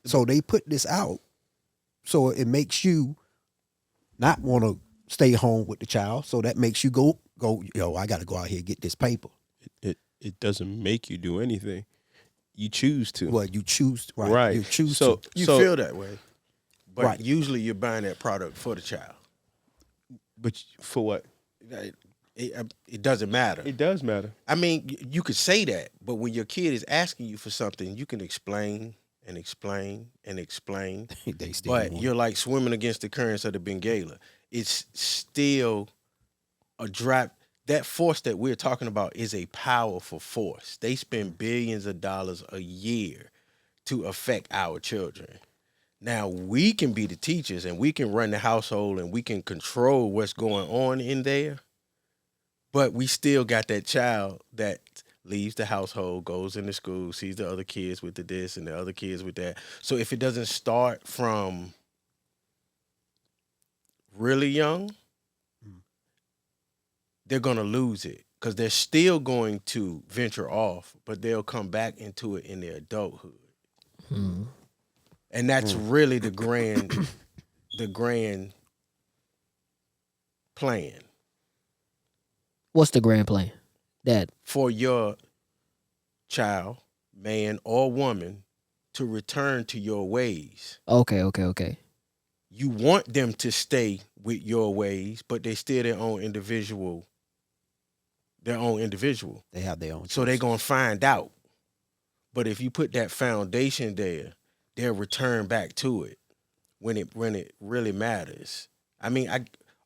Speaker 3: So they put this out, so it makes you not want to stay home with the child. So that makes you go. I got to go out here and get this paper.
Speaker 1: It doesn't make you do anything. You choose to.
Speaker 3: Well, you choose. Right.
Speaker 1: Right.
Speaker 3: You choose
Speaker 4: So
Speaker 3: to.
Speaker 4: you feel that way, but
Speaker 3: Right.
Speaker 4: usually you're buying that product for the child.
Speaker 1: But for what?
Speaker 4: It doesn't matter.
Speaker 1: It does matter.
Speaker 4: I mean, you could say that, but when your kid is asking you for something, you can explain and explain and explain.
Speaker 3: They still
Speaker 4: But
Speaker 3: want
Speaker 4: you're like swimming against the currents of the Bengala. It's still a drop. That force that we're talking about is a powerful force. They spend billions of dollars a year to affect our children. Now, we can be the teachers and we can run the household and we can control what's going on in there. But we still got that child that leaves the household, goes into school, sees the other kids with the this and the other kids with that. So if it doesn't start from really young, they're going to lose it because they're still going to venture off, but they'll come back into it in their adulthood. And that's really the grand plan.
Speaker 2: What's the grand plan? That
Speaker 4: For your child, man or woman, to return to your ways.
Speaker 2: okay.
Speaker 4: You want them to stay with your ways, but they still their own individual. They have their own.
Speaker 3: choices.
Speaker 4: So they're going to find out. But if you put that foundation there, they'll return back to it when it really matters. I mean,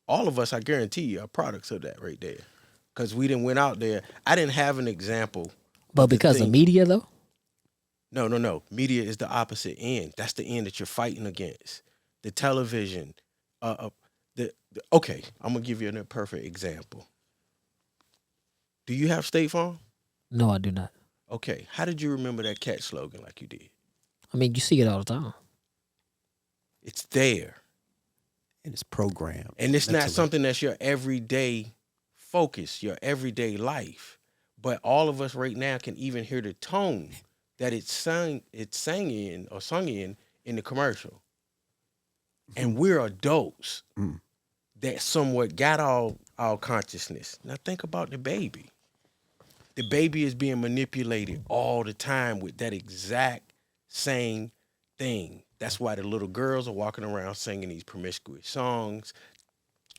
Speaker 4: all of us, I guarantee you, are products of that right there. because we didn't went out there. I didn't have an example.
Speaker 2: But
Speaker 4: the
Speaker 2: because of
Speaker 4: thing-
Speaker 2: media, though?
Speaker 4: No. Media is the opposite end. That's the end that you're fighting against. The television. Okay, I'm gonna give you a perfect example. Do you have State Farm?
Speaker 2: No, I do not.
Speaker 4: Okay, how did you remember that catch slogan like you did?
Speaker 2: I mean, you see it all the time.
Speaker 4: It's there.
Speaker 3: And it's programmed.
Speaker 4: And it's not
Speaker 3: mentally.
Speaker 4: something that's your everyday focus, your everyday life. But all of us right now can even hear the tone that it's sung in the commercial. And we're adults that somewhat got our consciousness. Now think about the baby. The baby is being manipulated all the time with that exact same thing. That's why the little girls are walking around singing these promiscuous songs,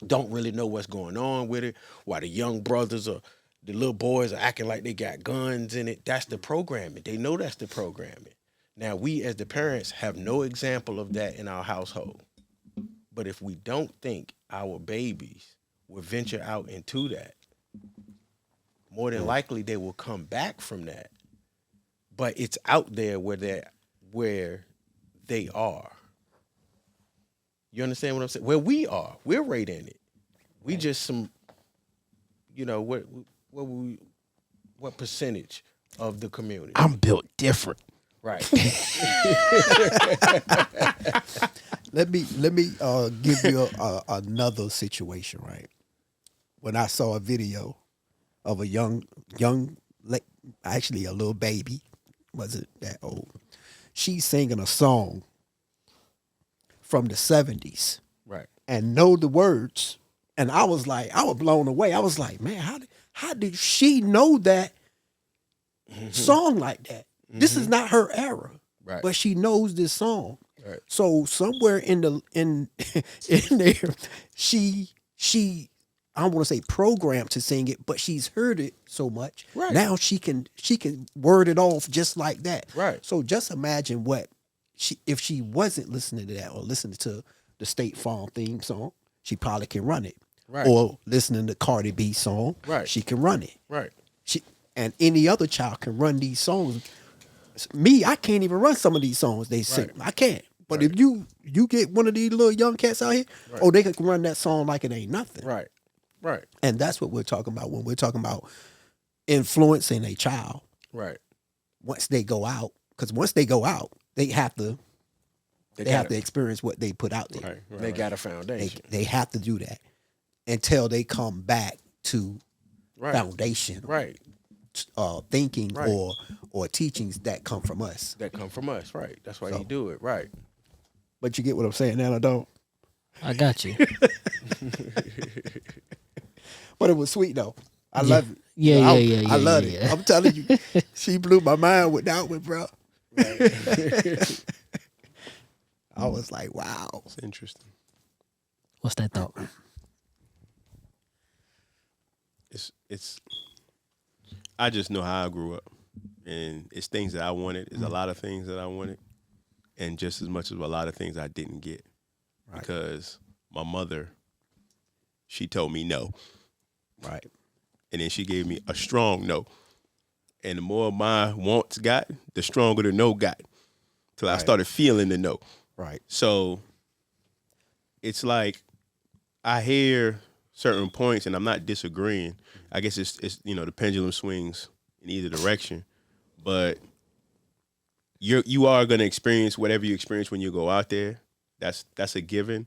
Speaker 4: don't really know what's going on with it, why the young brothers or the little boys are acting like they got guns in it. That's the programming. They know that's the programming. Now, we as the parents have no example of that in our household. But if we don't think our babies will venture out into that, more than likely they will come back from that. But it's out there where they are. You understand what I'm saying? Where we are, we're right in it. We just some, what percentage of the community?
Speaker 1: I'm built different.
Speaker 4: Right.
Speaker 3: Let me give you another situation, right? When I saw a video of a young, actually a little baby, wasn't that old. She's singing a song from the 70s
Speaker 4: Right.
Speaker 3: and know the words. And I was blown away. I was like, man, how did she know that song like that? This is not her era,
Speaker 4: Right.
Speaker 3: but she knows this song.
Speaker 4: Right.
Speaker 3: So somewhere in there, she I don't want to say programmed to sing it, but she's heard it so much.
Speaker 4: Right.
Speaker 3: Now she can word it off just like that.
Speaker 4: Right.
Speaker 3: So just imagine if she wasn't listening to that or listening to the State Farm theme song, she probably can run it.
Speaker 4: Right.
Speaker 3: Or listening to Cardi B song,
Speaker 4: Right.
Speaker 3: she can run it.
Speaker 4: Right.
Speaker 3: And any other child can run these songs. Me, I can't even run some of these songs they sing.
Speaker 4: Right.
Speaker 3: I can't. But if you get one of these little young cats out here, they can run that song like it ain't nothing.
Speaker 4: Right. Right.
Speaker 3: And that's what we're talking about when we're talking about influencing a child
Speaker 4: Right.
Speaker 3: once they go out. Because once they go out, they have to experience what they put out there.
Speaker 1: Right.
Speaker 4: They got a foundation.
Speaker 3: They have to do that until they come back to
Speaker 4: Right.
Speaker 3: foundation,
Speaker 4: Right.
Speaker 3: thinking
Speaker 4: Right.
Speaker 3: or teachings that come from us.
Speaker 4: That come from us. Right. That's why
Speaker 3: So-
Speaker 4: you do it. Right.
Speaker 3: But you get what I'm saying now, I don't.
Speaker 2: I got you.
Speaker 3: But it was sweet though. I
Speaker 2: Yeah.
Speaker 3: love it.
Speaker 2: Yeah,
Speaker 3: I
Speaker 2: yeah.
Speaker 3: love
Speaker 2: yeah.
Speaker 3: it. I'm telling you, she blew my mind with that one, bro. I was like, wow.
Speaker 1: It's interesting.
Speaker 2: What's that thought?
Speaker 1: It's I just know how I grew up, and it's things that I wanted. It's a lot of things that I wanted, and just as much as a lot of things I didn't get, because my mother, she told me no,
Speaker 3: Right.
Speaker 1: and then she gave me a strong no, and the more my wants got, the stronger the no got, till I started feeling the no.
Speaker 3: Right.
Speaker 1: So it's like I hear certain points and I'm not disagreeing. I guess it's the pendulum swings in either direction, but you are going to experience whatever you experience when you go out there. That's a given.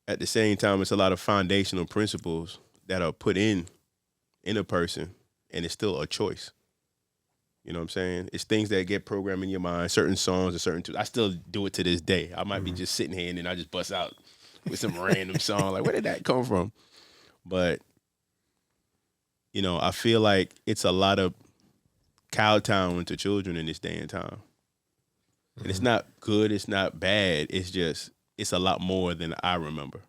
Speaker 1: At the same time, it's a lot of foundational principles that are put in a person, and it's still a choice. You know what I'm saying? It's things that get programmed in your mind, certain songs and certain I still do it to this day. I might be just sitting here and then I just bust out with some random song. Like, where did that come from? But, I feel like it's a lot of kowtowing to children in this day and time. And it's not good, it's not bad. It's a lot more than I remember.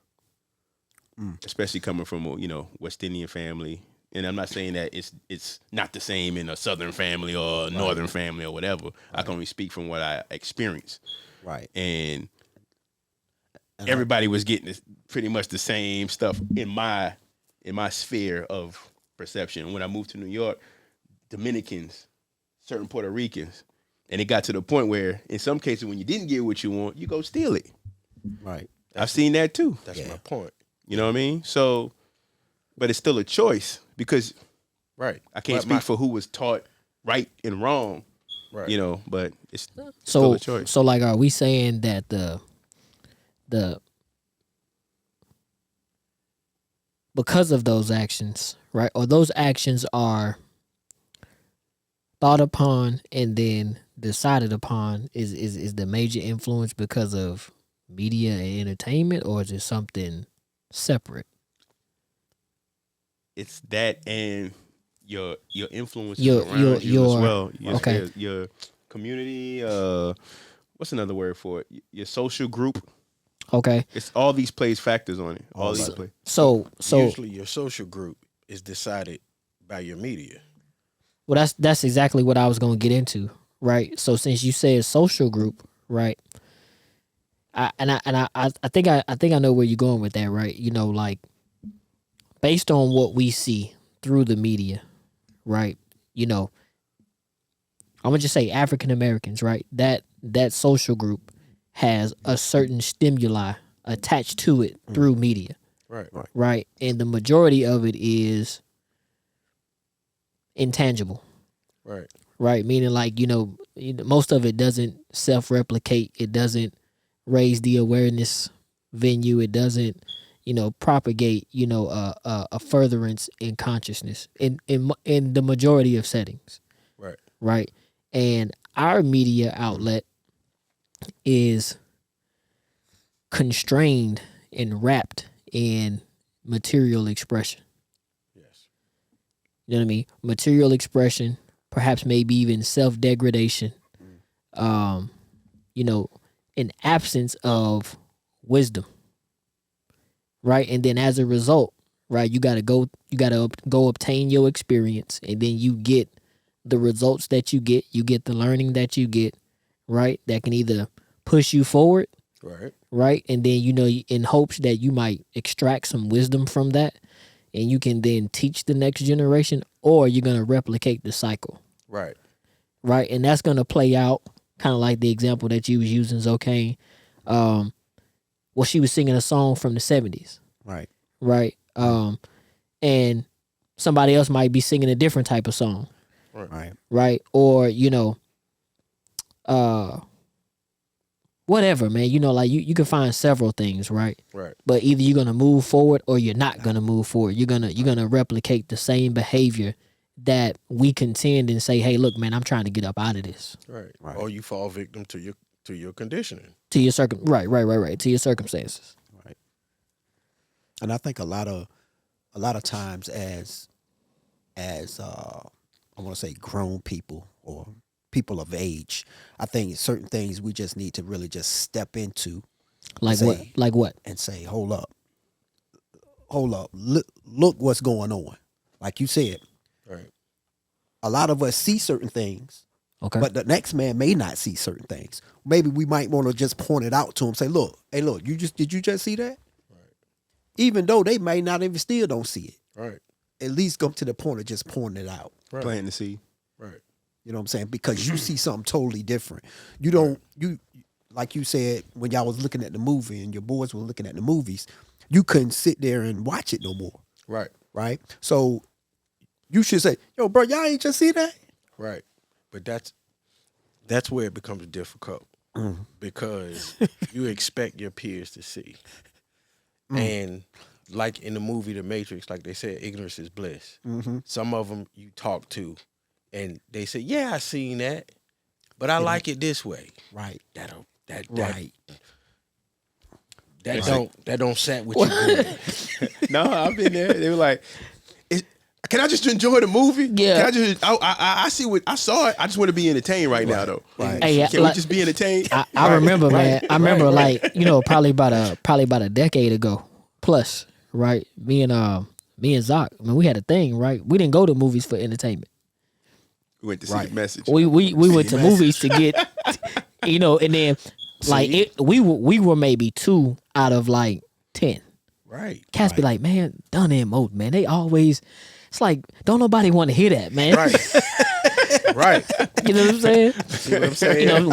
Speaker 1: Especially coming from a, West Indian family. And I'm not saying that it's not the same in a Southern family or a Northern family or whatever. Right. I can only speak from what I experienced.
Speaker 3: Right.
Speaker 1: And everybody was getting pretty much the same stuff in my in my sphere of perception. When I moved to New York, Dominicans, certain Puerto Ricans, and it got to the point where, in some cases, when you didn't get what you want, you go steal it.
Speaker 3: Right.
Speaker 1: I've seen that too.
Speaker 4: That's
Speaker 3: Yeah.
Speaker 4: my point.
Speaker 1: You know what I mean? So, but it's still a choice because
Speaker 4: Right.
Speaker 1: I can't speak for who was taught right and wrong.
Speaker 4: Right.
Speaker 1: You know, but it's still
Speaker 2: So
Speaker 1: a choice.
Speaker 2: so like, are we saying that the because of those actions, right? Or those actions are thought upon and then decided upon is the major influence because of media and entertainment, or is it something separate?
Speaker 1: It's that and your influences
Speaker 2: Your-
Speaker 1: around
Speaker 2: your-
Speaker 1: you as
Speaker 2: your-
Speaker 1: well.
Speaker 2: okay.
Speaker 1: Your community. What's another word for it? Your social group.
Speaker 2: Okay.
Speaker 1: It's all these plays factors on it. All these
Speaker 3: So-
Speaker 1: plays.
Speaker 2: So
Speaker 4: Usually your social group is decided by your media.
Speaker 2: well, that's exactly what I was going to get into, right? So since you said social group, right? I think I know where you're going with that, right? You know, like based on what we see through the media, right? You know, I'm gonna just say African Americans, right? That social group has a certain stimuli attached to it through media,
Speaker 4: Right.
Speaker 2: right? And the majority of it is intangible,
Speaker 4: Right.
Speaker 2: right? Meaning, like, you know, most of it doesn't self-replicate. It doesn't raise the awareness venue. It doesn't, you know, propagate, you know, a furtherance in consciousness in the majority of settings,
Speaker 4: Right.
Speaker 2: right? And our media outlet is constrained and wrapped in material expression.
Speaker 4: Yes.
Speaker 2: You know what I mean? Material expression, perhaps maybe even self-degradation. You know, an absence of wisdom. Right? And then as a result, right, you gotta go obtain your experience, and then you get the results that you get the learning that you get, right? That can either push you forward,
Speaker 4: Right.
Speaker 2: right? And then, you know, in hopes that you might extract some wisdom from that, and you can then teach the next generation, or you're gonna replicate the cycle,
Speaker 4: Right.
Speaker 2: right? And that's gonna play out kind of like the example that you was using, Zokane. Well, she was singing a song from the 70s,
Speaker 3: Right.
Speaker 2: right? And somebody else might be singing a different type of song,
Speaker 3: Right.
Speaker 2: right? Or, you know, whatever, man. You know, like you can find several things, right?
Speaker 4: Right.
Speaker 2: But either you're gonna move forward or you're not gonna move forward. You're gonna replicate the same behavior that we contend and say, hey, look, man, I'm trying to get up out of this.
Speaker 4: Right.
Speaker 3: Right.
Speaker 4: Or you fall victim to your conditioning.
Speaker 2: To your right. To your circumstances.
Speaker 3: Right. And I think a lot of times as I want to say grown people or people of age, I think certain things we just need to really just step into
Speaker 2: Like what?
Speaker 3: Say-
Speaker 2: Like what?
Speaker 3: and say, hold up, look what's going on. Like you said,
Speaker 4: Right.
Speaker 3: a lot of us see certain things,
Speaker 2: Okay.
Speaker 3: but the next man may not see certain things. Maybe we might want to just point it out to him, say, look, hey, look, did you just see that?
Speaker 4: Right.
Speaker 3: Even though they may not even still don't see it.
Speaker 4: Right.
Speaker 3: At least come to the point of just pointing it out.
Speaker 4: Right.
Speaker 1: Planting the seed.
Speaker 4: Right.
Speaker 3: You know what I'm saying? Because you see something totally different. You don't, like you said, when y'all was looking at the movie and your boys were looking at the movies, you couldn't sit there and watch it no more.
Speaker 4: Right.
Speaker 3: Right? So you should say, yo, bro, y'all ain't just see that?
Speaker 4: Right. But that's where it becomes difficult because you expect your peers to see. And like in the movie The Matrix, like they said, ignorance is bliss. Some of them you talk to and they say, yeah, I seen that, but I like it this way.
Speaker 3: Right.
Speaker 4: That
Speaker 3: Right.
Speaker 4: don't sat with you good.
Speaker 1: No, I've been there. They were like, "Can I just enjoy the movie?
Speaker 2: Yeah.
Speaker 1: Can I just? I see what I saw. It. I just want to be entertained right now, though.
Speaker 3: Right.
Speaker 2: Hey,
Speaker 1: Can
Speaker 2: like-
Speaker 1: we just be entertained?
Speaker 2: I remember, man. I remember, like, you know, probably about a decade ago plus, right? Me and Zoc, I mean, we had a thing, right? We didn't go to movies for entertainment.
Speaker 1: We went to see the message.
Speaker 2: We went to movies to get, you know, and then like we were maybe 2 out of like 10,
Speaker 4: Right.
Speaker 2: Cats be like, man, done and Mo, man. They always, it's like, don't nobody want to hear that, man.
Speaker 4: Right. Right.
Speaker 2: You know what I'm saying?
Speaker 4: See what I'm saying?
Speaker 2: You know,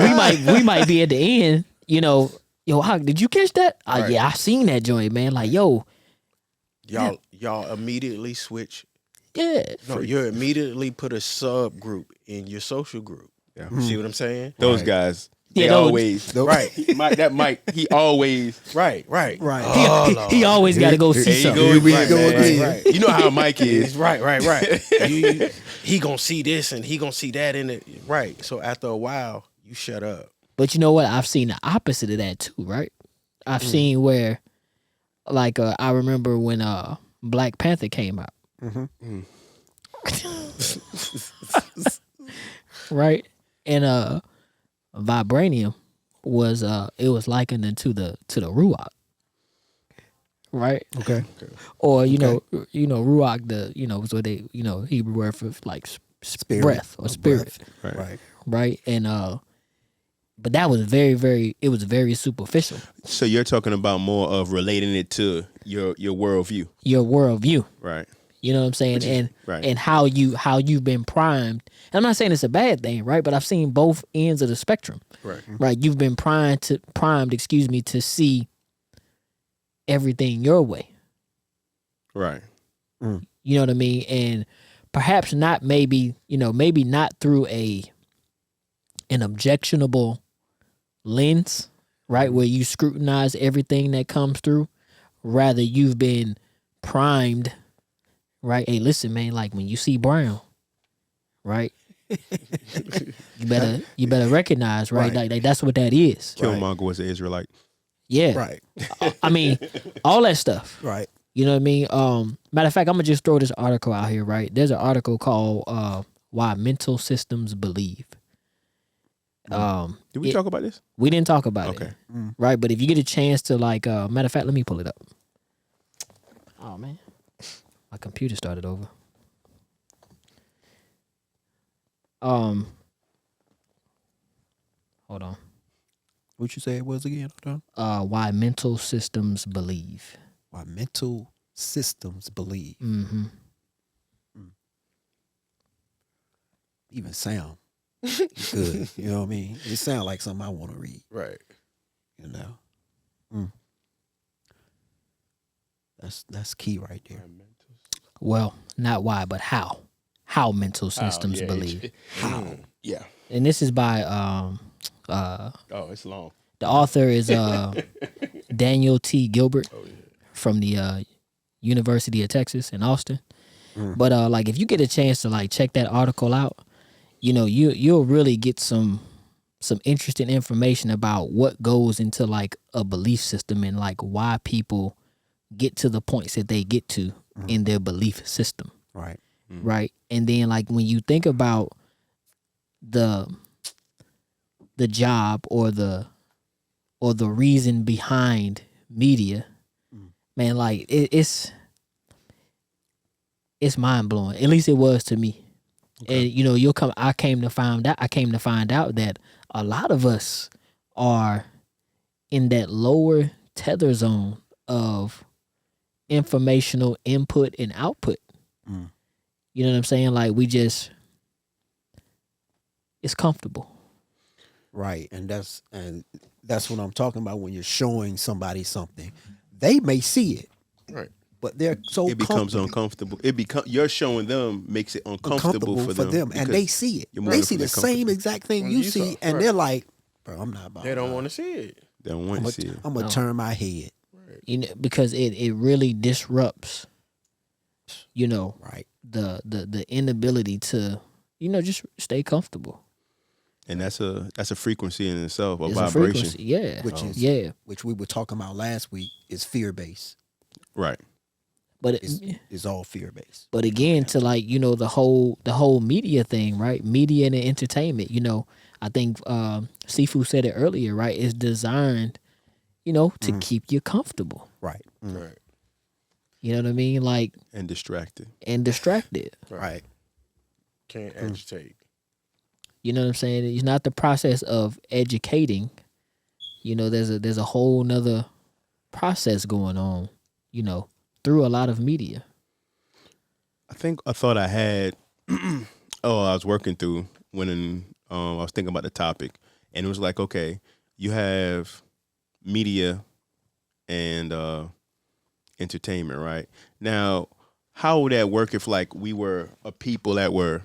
Speaker 2: we might be at the end, you know, yo, how did you catch that?
Speaker 4: Right.
Speaker 2: Yeah, I seen that joint, man. Like, yo,
Speaker 4: Y'all immediately switch.
Speaker 2: yeah.
Speaker 4: No, you immediately put a subgroup in your social group.
Speaker 1: Yeah.
Speaker 4: You see what I'm saying?
Speaker 1: Those
Speaker 3: Right.
Speaker 1: guys,
Speaker 2: Yeah,
Speaker 1: they
Speaker 2: those-
Speaker 1: always
Speaker 4: Right.
Speaker 1: Mike, that Mike, he always.
Speaker 4: Right.
Speaker 3: Right.
Speaker 2: He always got to go see
Speaker 1: There you
Speaker 2: something.
Speaker 1: go.
Speaker 3: Here we
Speaker 1: Right,
Speaker 3: go
Speaker 1: man.
Speaker 3: again.
Speaker 4: Right.
Speaker 1: You know how Mike is.
Speaker 4: Right. He gonna see this and he gonna see that in it. Right. So after a while, you shut up.
Speaker 2: But you know what? I've seen the opposite of that too, right? I've seen where, like, I remember when Black Panther came out, right? And Vibranium was it was likened to the Ruach, right?
Speaker 3: Okay.
Speaker 2: Or you know Ruach, is what they Hebrew word for like
Speaker 3: Spirit
Speaker 2: breath or
Speaker 3: or
Speaker 2: spirit,
Speaker 3: breath. Right.
Speaker 2: right? And but that was it was very superficial.
Speaker 1: So you're talking about more of relating it to your worldview,
Speaker 2: Your worldview.
Speaker 1: right?
Speaker 2: You know what I'm saying? And
Speaker 1: right.
Speaker 2: and how you've been primed. And I'm not saying it's a bad thing, right? But I've seen both ends of the spectrum.
Speaker 4: Right.
Speaker 2: Right. You've been primed, to see everything your way.
Speaker 1: Right.
Speaker 2: You know what I mean? And perhaps not maybe not through an objectionable lens, right? Where you scrutinize everything that comes through. Rather, you've been primed. Right. Hey, listen, man, like when you see brown, right? you better recognize, right?
Speaker 3: Right.
Speaker 2: Like that's what that is.
Speaker 1: Killmonger was an Israelite.
Speaker 2: Yeah.
Speaker 3: Right.
Speaker 2: I mean, all that stuff.
Speaker 3: Right.
Speaker 2: You know what I mean? Matter of fact, I'm gonna just throw this article out here, right? There's an article called Why Mental Systems Believe.
Speaker 1: Did we talk about this?
Speaker 2: We didn't talk about
Speaker 1: Okay.
Speaker 2: it. Right, but if you get a chance to like matter of fact, let me pull it up. Oh man. My computer started over. Hold on.
Speaker 3: What you say it was again? Hold
Speaker 2: Why Mental Systems Believe.
Speaker 3: on. Why mental systems believe.
Speaker 2: Mm-hmm.
Speaker 3: Even sound good. You know what I mean? It sounds like something I want to read.
Speaker 4: Right.
Speaker 3: You know. That's key right there.
Speaker 2: Well, not why, but how. How mental systems believe.
Speaker 1: How? Yeah.
Speaker 2: And this is by
Speaker 1: Oh, it's long.
Speaker 2: the author is Daniel T. Gilbert from the University of Texas in Austin. But like if you get a chance to like check that article out, you know, you'll really get some interesting information about what goes into like a belief system and like why people get to the points that they get to in their belief system.
Speaker 3: Right.
Speaker 2: Right. And then like when you think about the job or the reason behind media, man, like it's mind blowing. At least it was to me. And you know, I came to find out that a lot of us are in that lower tether zone of informational input and output. You know what I'm saying? Like it's comfortable.
Speaker 3: Right. And that's what I'm talking about when you're showing somebody something. They may see it,
Speaker 4: Right.
Speaker 3: but they're so
Speaker 1: It becomes
Speaker 3: comfortable.
Speaker 1: uncomfortable. You're showing them makes it uncomfortable for them.
Speaker 3: and they see it.
Speaker 1: you're more
Speaker 3: They
Speaker 1: than
Speaker 3: see the
Speaker 1: comfortable.
Speaker 3: same exact thing
Speaker 4: Well,
Speaker 3: you
Speaker 4: you
Speaker 3: see,
Speaker 4: saw,
Speaker 3: and
Speaker 4: right.
Speaker 3: they're like, "Bro, I'm not about.
Speaker 4: They don't want to see it.
Speaker 1: They don't want to see it.
Speaker 3: I'm gonna
Speaker 2: No.
Speaker 3: turn my head."
Speaker 2: You know, because it really disrupts, you know,
Speaker 3: Right.
Speaker 2: the inability to, you know, just stay comfortable.
Speaker 1: And that's a frequency in itself, a
Speaker 2: It's
Speaker 1: vibration.
Speaker 2: a frequency. Yeah.
Speaker 3: Which is
Speaker 2: yeah.
Speaker 3: which we were talking about last week is fear based.
Speaker 1: Right.
Speaker 2: But
Speaker 3: It's all fear based.
Speaker 2: But again, to like, you know, the whole media thing, right? Media and entertainment, you know, I think Sifu said it earlier, right? It's designed, you know, to keep you comfortable.
Speaker 3: Right.
Speaker 4: Right.
Speaker 2: You know what I mean? Like,
Speaker 1: And distracted.
Speaker 2: and distracted.
Speaker 3: Right.
Speaker 4: Can't agitate.
Speaker 2: You know what I'm saying? It's not the process of educating. You know, there's a whole nother process going on, through a lot of media.
Speaker 1: I thought I had. I was working through when I was thinking about the topic, and it was like, okay, you have media and entertainment, right? Now, how would that work if like we were a people that were,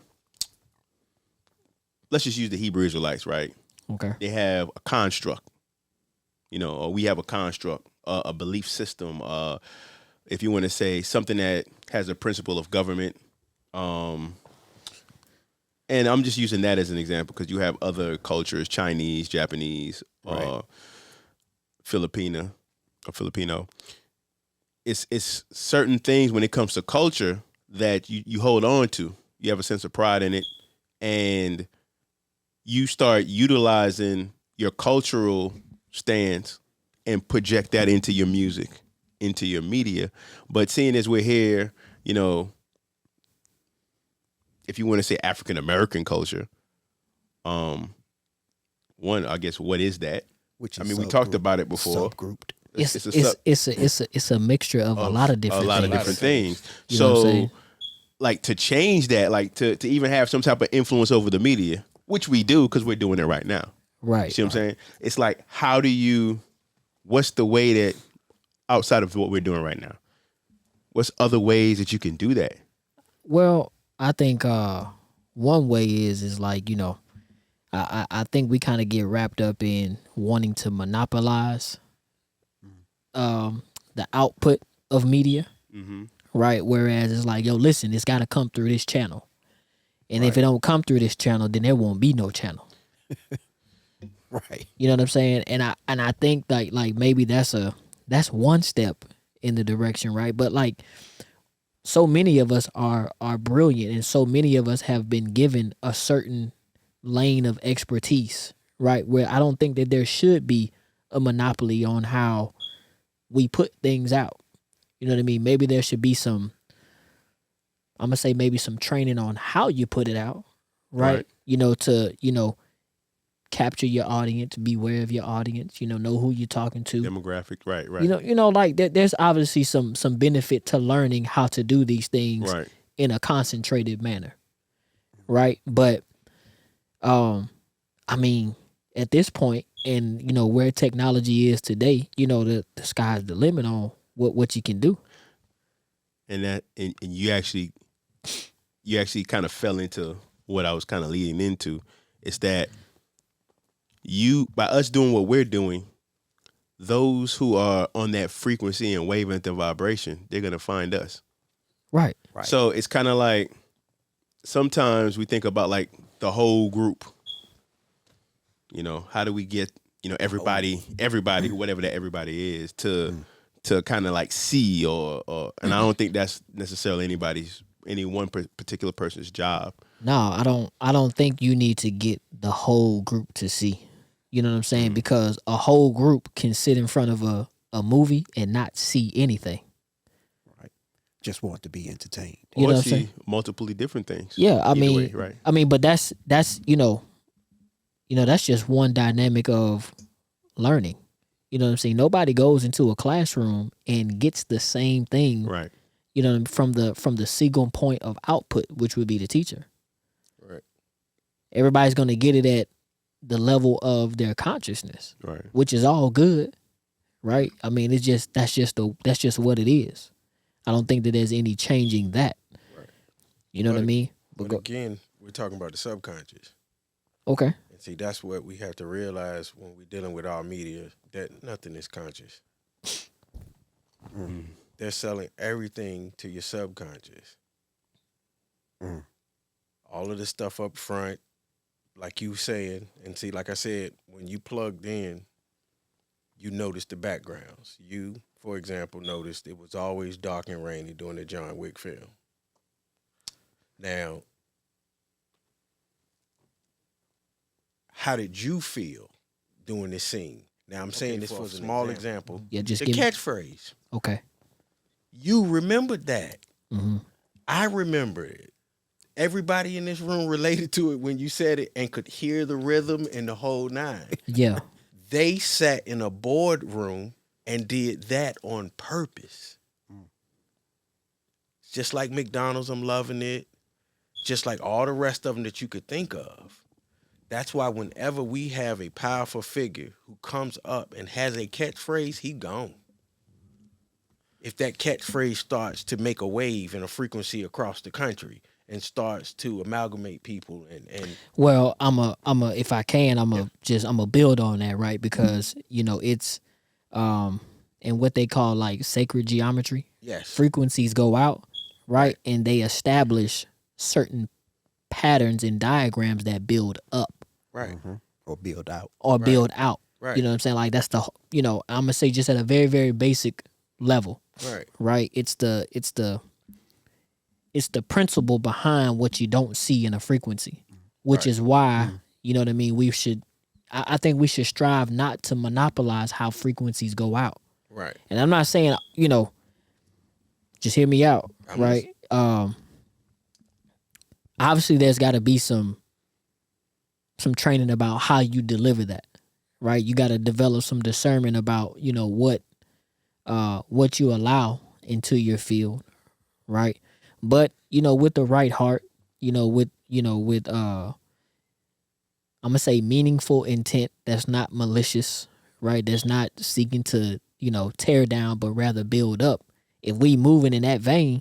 Speaker 1: let's just use the Hebrew Israelites, right?
Speaker 2: Okay.
Speaker 1: They have a construct, or we have a construct, a belief system, if you want to say something that has a principle of government. And I'm just using that as an example because you have other cultures, Chinese, Japanese,
Speaker 3: Right.
Speaker 1: Filipino. It's certain things when it comes to culture that you hold on to. You have a sense of pride in it, and you start utilizing your cultural stance and project that into your music, into your media. But seeing as we're here, if you want to say African American culture, one, I guess, what is that?
Speaker 3: Which
Speaker 1: I
Speaker 3: is
Speaker 1: mean, we talked
Speaker 3: subgroup-
Speaker 1: about it before.
Speaker 3: Subgrouped.
Speaker 2: It's a mixture of a lot of different
Speaker 1: a lot
Speaker 2: things.
Speaker 1: of different things.
Speaker 2: You know what I'm
Speaker 1: So,
Speaker 2: saying?
Speaker 1: like to change that, like to even have some type of influence over the media, which we do because we're doing it right now.
Speaker 2: Right.
Speaker 1: See what I'm saying? It's like, what's the way that outside of what we're doing right now? What's other ways that you can do that?
Speaker 2: Well, I think one way is like, I think we kind of get wrapped up in wanting to monopolize the output of media,
Speaker 1: Mm-hmm.
Speaker 2: right? Whereas it's like, yo, listen, it's got to come through this channel. And if
Speaker 1: Right.
Speaker 2: it don't come through this channel, then there won't be no channel.
Speaker 3: Right.
Speaker 2: You know what I'm saying? And I think like maybe that's one step in the direction, right? But like so many of us are brilliant, and so many of us have been given a certain lane of expertise, right? Where I don't think that there should be a monopoly on how we put things out. You know what I mean? Maybe there should be some, I'm gonna say maybe some training on how you put it out, right?
Speaker 1: Right.
Speaker 2: To capture your audience, be aware of your audience, know who you're talking to.
Speaker 1: Demographic, right.
Speaker 2: Like there's obviously some benefit to learning how to do these things
Speaker 1: Right.
Speaker 2: in a concentrated manner, right? But I mean, at this point, and where technology is today, the sky's the limit on what you can do.
Speaker 1: And you actually kind of fell into what I was kind of leading into. It's that by us doing what we're doing, those who are on that frequency and wavelength of vibration, they're gonna find us.
Speaker 2: Right.
Speaker 3: Right.
Speaker 1: So it's kind of like sometimes we think about like the whole group. How do we get everybody, whatever that everybody is, to kind of like see or and I don't think that's necessarily any one particular person's job.
Speaker 2: No, I don't think you need to get the whole group to see. You know what I'm saying? Because a whole group can sit in front of a movie and not see anything.
Speaker 3: Right. Just want to be entertained.
Speaker 2: You know
Speaker 1: Or
Speaker 2: what I'm
Speaker 1: see
Speaker 2: saying?
Speaker 1: multiple different things.
Speaker 2: Yeah, I
Speaker 1: Either
Speaker 2: mean,
Speaker 1: way, right.
Speaker 2: I mean, but that's that's just one dynamic of learning. You know what I'm saying? Nobody goes into a classroom and gets the same thing.
Speaker 1: Right.
Speaker 2: From the single point of output, which would be the teacher.
Speaker 1: Right.
Speaker 2: Everybody's gonna get it at the level of their consciousness,
Speaker 1: Right.
Speaker 2: which is all good, right? I mean, that's just what it is. I don't think that there's any changing that.
Speaker 4: Right.
Speaker 2: You know what I mean?
Speaker 4: But again, we're talking about the subconscious.
Speaker 2: Okay.
Speaker 4: And see, that's what we have to realize when we're dealing with our media, that nothing is conscious. They're selling everything to your subconscious. All of the stuff up front, like you saying, and see, like I said, when you plugged in, you noticed the backgrounds. You, for example, noticed it was always dark and rainy during the John Wick film. Now, how did you feel doing this scene? Now, I'm saying this for a small example.
Speaker 2: Yeah, just
Speaker 4: The
Speaker 2: give me.
Speaker 4: catchphrase.
Speaker 2: Okay.
Speaker 4: You remembered that.
Speaker 2: Mm-hmm.
Speaker 4: I remember it. Everybody in this room related to it when you said it and could hear the rhythm and the whole nine.
Speaker 2: Yeah.
Speaker 4: They sat in a boardroom and did that on purpose. Just like McDonald's, I'm loving it. Just like all the rest of them that you could think of. That's why whenever we have a powerful figure who comes up and has a catchphrase, he gone. If that catchphrase starts to make a wave and a frequency across the country and starts to amalgamate people and
Speaker 2: Well, if I can, I'm a build on that, right? Because it's in what they call like sacred geometry.
Speaker 4: yes,
Speaker 2: Frequencies go out, right, and they establish certain patterns and diagrams that build up
Speaker 4: right,
Speaker 3: Or build out.
Speaker 2: or build out.
Speaker 4: right,
Speaker 2: You know what I'm saying? Like that's the I'm gonna say just at a very very basic level,
Speaker 4: right,
Speaker 2: right? It's the principle behind what you don't see in a frequency, which
Speaker 4: Right.
Speaker 2: is why you know what I mean. I think we should strive not to monopolize how frequencies go out.
Speaker 4: right.
Speaker 2: And I'm not saying just hear me out,
Speaker 4: I'm
Speaker 2: right? Obviously, there's got to be some training about how you deliver that, right? You got to develop some discernment about what you allow into your field, right? But with the right heart, with I'm gonna say meaningful intent that's not malicious, right? That's not seeking to tear down, but rather build up. If we moving in that vein,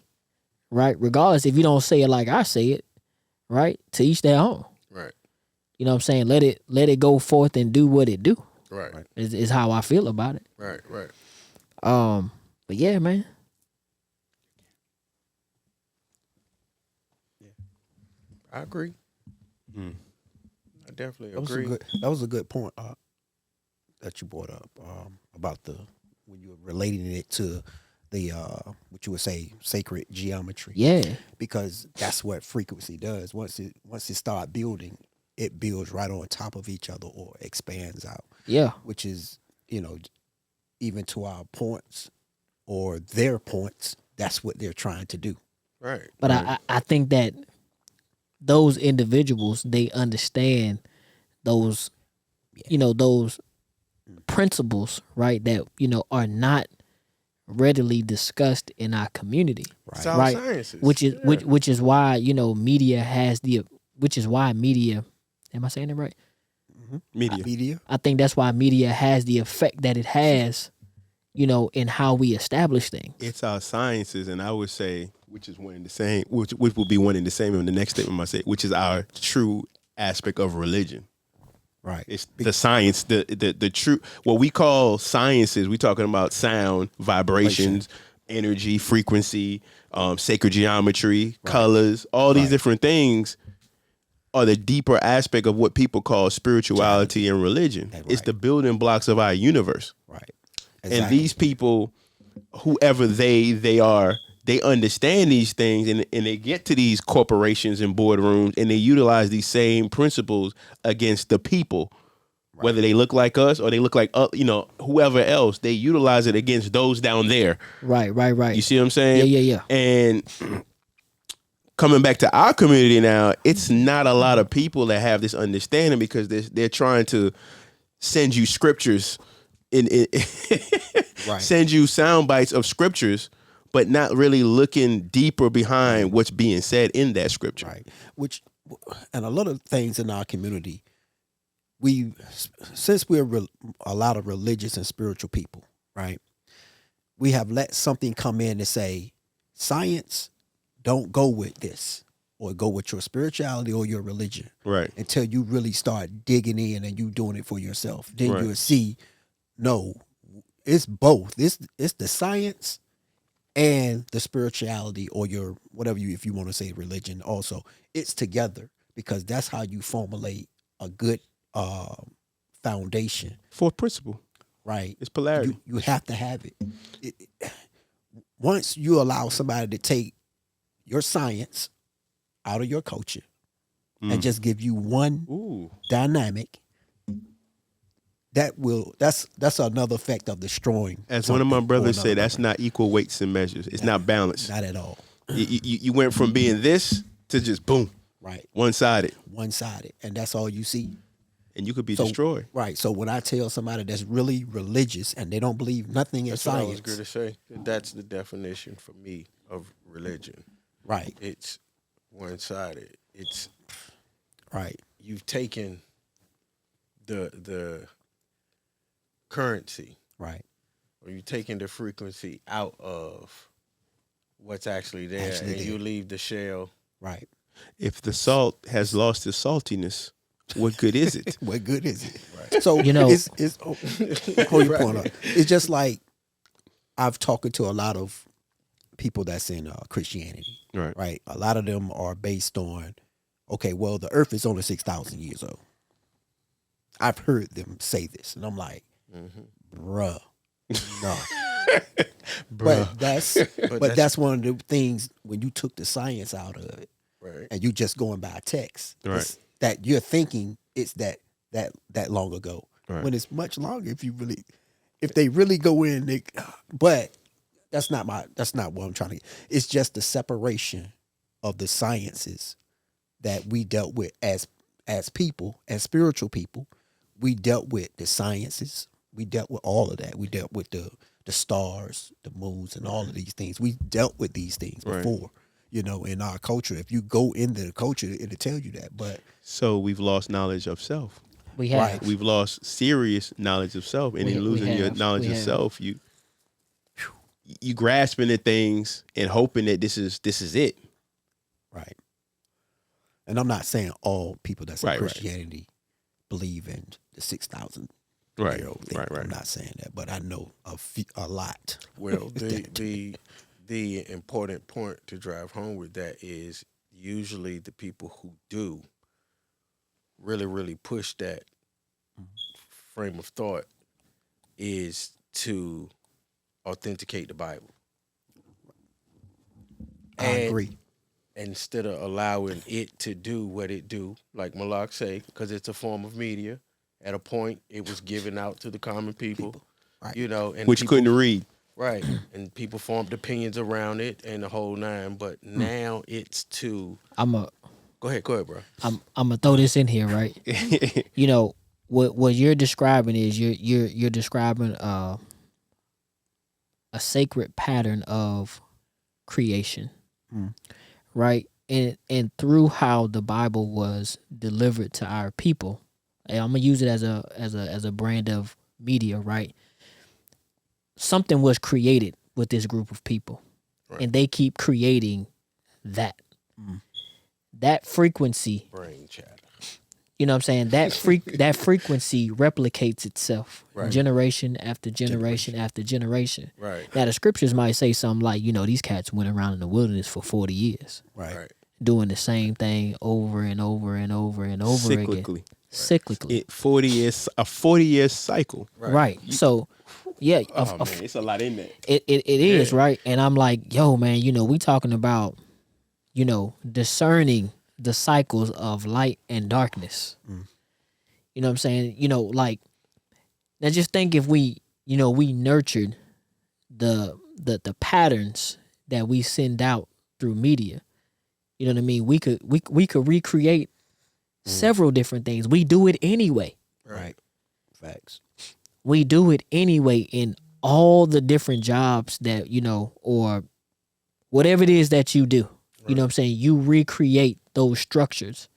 Speaker 2: right? Regardless if you don't say it like I say it, right? To each their own.
Speaker 4: Right.
Speaker 2: You know what I'm saying? Let it go forth and do what it do.
Speaker 4: Right.
Speaker 2: Is how I feel about it.
Speaker 4: Right. Right.
Speaker 2: But yeah, man.
Speaker 4: I agree.
Speaker 1: Mm.
Speaker 4: I definitely
Speaker 3: That was
Speaker 4: agree.
Speaker 3: that was a good point that you brought up about when you were relating it to the what you would say sacred geometry.
Speaker 2: Yeah.
Speaker 3: Because that's what frequency does. Once it start building, it builds right on top of each other or expands out,
Speaker 2: Yeah.
Speaker 3: which is even to our points or their points. That's what they're trying to do.
Speaker 4: Right.
Speaker 2: But I think that those individuals, they understand those those principles, right, that are not readily discussed in our community.
Speaker 4: It's
Speaker 3: Right.
Speaker 4: all
Speaker 2: Right.
Speaker 4: sciences.
Speaker 2: Which is
Speaker 4: Yeah.
Speaker 2: which is why media has which is why media, am I saying it right?
Speaker 1: Media.
Speaker 3: Media.
Speaker 2: I think that's why media has the effect that it has, in how we establish things.
Speaker 1: It's our sciences, and I would say, which is one and the same, which will be one and the same in the next statement I say, which is our true aspect of religion.
Speaker 3: Right.
Speaker 1: It's the science, the true, what we call sciences. We talking about sound, vibrations, energy, frequency, sacred geometry, colors, all these
Speaker 3: Right.
Speaker 1: different things are the deeper aspect of what people call spirituality and religion.
Speaker 3: That's
Speaker 1: It's
Speaker 3: right.
Speaker 1: the building blocks of our universe.
Speaker 3: Right.
Speaker 1: And these people, whoever they are, they understand these things, and they get to these corporations and boardrooms, and they utilize these same principles against the people, whether they look like us or they look like whoever else. They utilize it against those down there.
Speaker 2: Right.
Speaker 1: You see what I'm saying?
Speaker 2: Yeah.
Speaker 1: And coming back to our community now, it's not a lot of people that have this understanding because they're trying to send you scriptures
Speaker 3: Right.
Speaker 1: send you sound bites of scriptures, but not really looking deeper behind what's being said in that scripture.
Speaker 3: Right. And a lot of things in our community, since we're a lot of religious and spiritual people, right? We have let something come in and say, science don't go with this or go with your spirituality or your religion
Speaker 1: Right.
Speaker 3: until you really start digging in and you doing it for yourself. Then
Speaker 1: Right.
Speaker 3: you'll see, no, it's both. It's the science and the spirituality or your whatever if you want to say religion also. It's together because that's how you formulate a good foundation,
Speaker 1: Fourth principle.
Speaker 3: right?
Speaker 1: It's polarity.
Speaker 3: You have to have it. Once you allow somebody to take your science out of your culture and just give you one
Speaker 1: Ooh.
Speaker 3: dynamic, that's another effect of destroying.
Speaker 1: As one of my
Speaker 3: something
Speaker 1: brothers
Speaker 3: or
Speaker 1: say,
Speaker 3: another
Speaker 1: that's
Speaker 3: brother.
Speaker 1: not equal weights and measures. It's not balanced.
Speaker 3: Not at all.
Speaker 1: You went from being this to just boom,
Speaker 3: Right.
Speaker 1: one-sided,
Speaker 3: One-sided. And that's all you see.
Speaker 1: and you could be
Speaker 3: So-
Speaker 1: destroyed.
Speaker 3: Right. So when I tell somebody that's really religious and they don't believe nothing in
Speaker 4: That's what I was
Speaker 3: science,
Speaker 4: going to say. That's the definition for me of religion.
Speaker 3: Right.
Speaker 4: It's one-sided. It's
Speaker 3: Right.
Speaker 4: you've taken the currency,
Speaker 3: Right.
Speaker 4: or you've taken the frequency out of what's actually there,
Speaker 3: Actually
Speaker 4: and you
Speaker 3: there.
Speaker 4: leave the shell.
Speaker 3: Right.
Speaker 1: If the salt has lost its saltiness, what good is it?
Speaker 3: What good is it?
Speaker 4: Right.
Speaker 3: So
Speaker 2: You know-
Speaker 3: it's hold your point up. It's just like I've talked to a lot of people that's in Christianity.
Speaker 1: Right.
Speaker 3: Right. A lot of them are based on, okay, well, the earth is only 6,000 years old. I've heard them say this, and I'm like, bruh, no. But that's one of the things when you took the science out of it,
Speaker 4: Right.
Speaker 3: and you just going by text,
Speaker 1: Right.
Speaker 3: it's that you're thinking it's that long ago.
Speaker 1: Right.
Speaker 3: When it's much longer if they really go in, but that's not what I'm trying to get. It's just the separation of the sciences that we dealt with as people, as spiritual people. We dealt with the sciences. We dealt with all of that. We dealt with the stars, the moons, and all of these things. We dealt with these things
Speaker 1: Right.
Speaker 3: before, in our culture. If you go into the culture, it'll tell you that. But
Speaker 1: So we've lost knowledge of self.
Speaker 2: We have.
Speaker 3: Right.
Speaker 1: We've lost serious knowledge of self, and
Speaker 2: We-
Speaker 1: in
Speaker 2: we
Speaker 1: losing your
Speaker 2: have.
Speaker 1: knowledge
Speaker 2: We
Speaker 1: of
Speaker 2: have.
Speaker 1: self, you grasping at things and hoping that this is it.
Speaker 3: right. And I'm not saying all people that's in
Speaker 1: Right, right.
Speaker 3: Christianity believe in the 6,000
Speaker 1: Right.
Speaker 3: year old thing.
Speaker 1: Right. Right.
Speaker 3: I'm not saying that, but I know a lot.
Speaker 4: Well, the important point to drive home with that is usually the people who do really push that frame of thought is to authenticate the Bible.
Speaker 3: I
Speaker 4: And
Speaker 3: agree.
Speaker 4: instead of allowing it to do what it do, like Malak say, because it's a form of media. At a point, it was given out to the common people,
Speaker 3: Right.
Speaker 4: and
Speaker 1: Which
Speaker 4: people,
Speaker 1: couldn't read.
Speaker 4: right, and people formed opinions around it and the whole nine. But now it's to
Speaker 2: I'm a
Speaker 4: go ahead, bro.
Speaker 2: I'm gonna throw this in here, right? You know what you're describing is you're describing a sacred pattern of creation, right? And through how the Bible was delivered to our people, and I'm gonna use it as a brand of media, right? Something was created with this group of people,
Speaker 4: Right.
Speaker 2: and they keep creating that. That frequency,
Speaker 4: Brain chatter.
Speaker 2: you know what I'm saying? That frequency replicates itself
Speaker 4: Right.
Speaker 2: generation after generation after generation.
Speaker 4: Right.
Speaker 2: Now the scriptures might say something like, these cats went around in the wilderness for 40 years,
Speaker 3: Right.
Speaker 4: Right.
Speaker 2: doing the same thing over and over and over and over again.
Speaker 1: Cyclically.
Speaker 2: Cyclically.
Speaker 1: A 40-year cycle.
Speaker 2: Right. So yeah,
Speaker 1: Oh man, it's a lot in that.
Speaker 2: it is, right? And I'm like, yo, man, we talking about, discerning the cycles of light and darkness. You know what I'm saying? Like, now just think if we nurtured the patterns that we send out through media. You know what I mean? We could recreate several different things. We do it anyway.
Speaker 3: Right. Facts.
Speaker 2: We do it anyway in all the different jobs that, or whatever it is that you do. You know what I'm saying? You recreate those structures.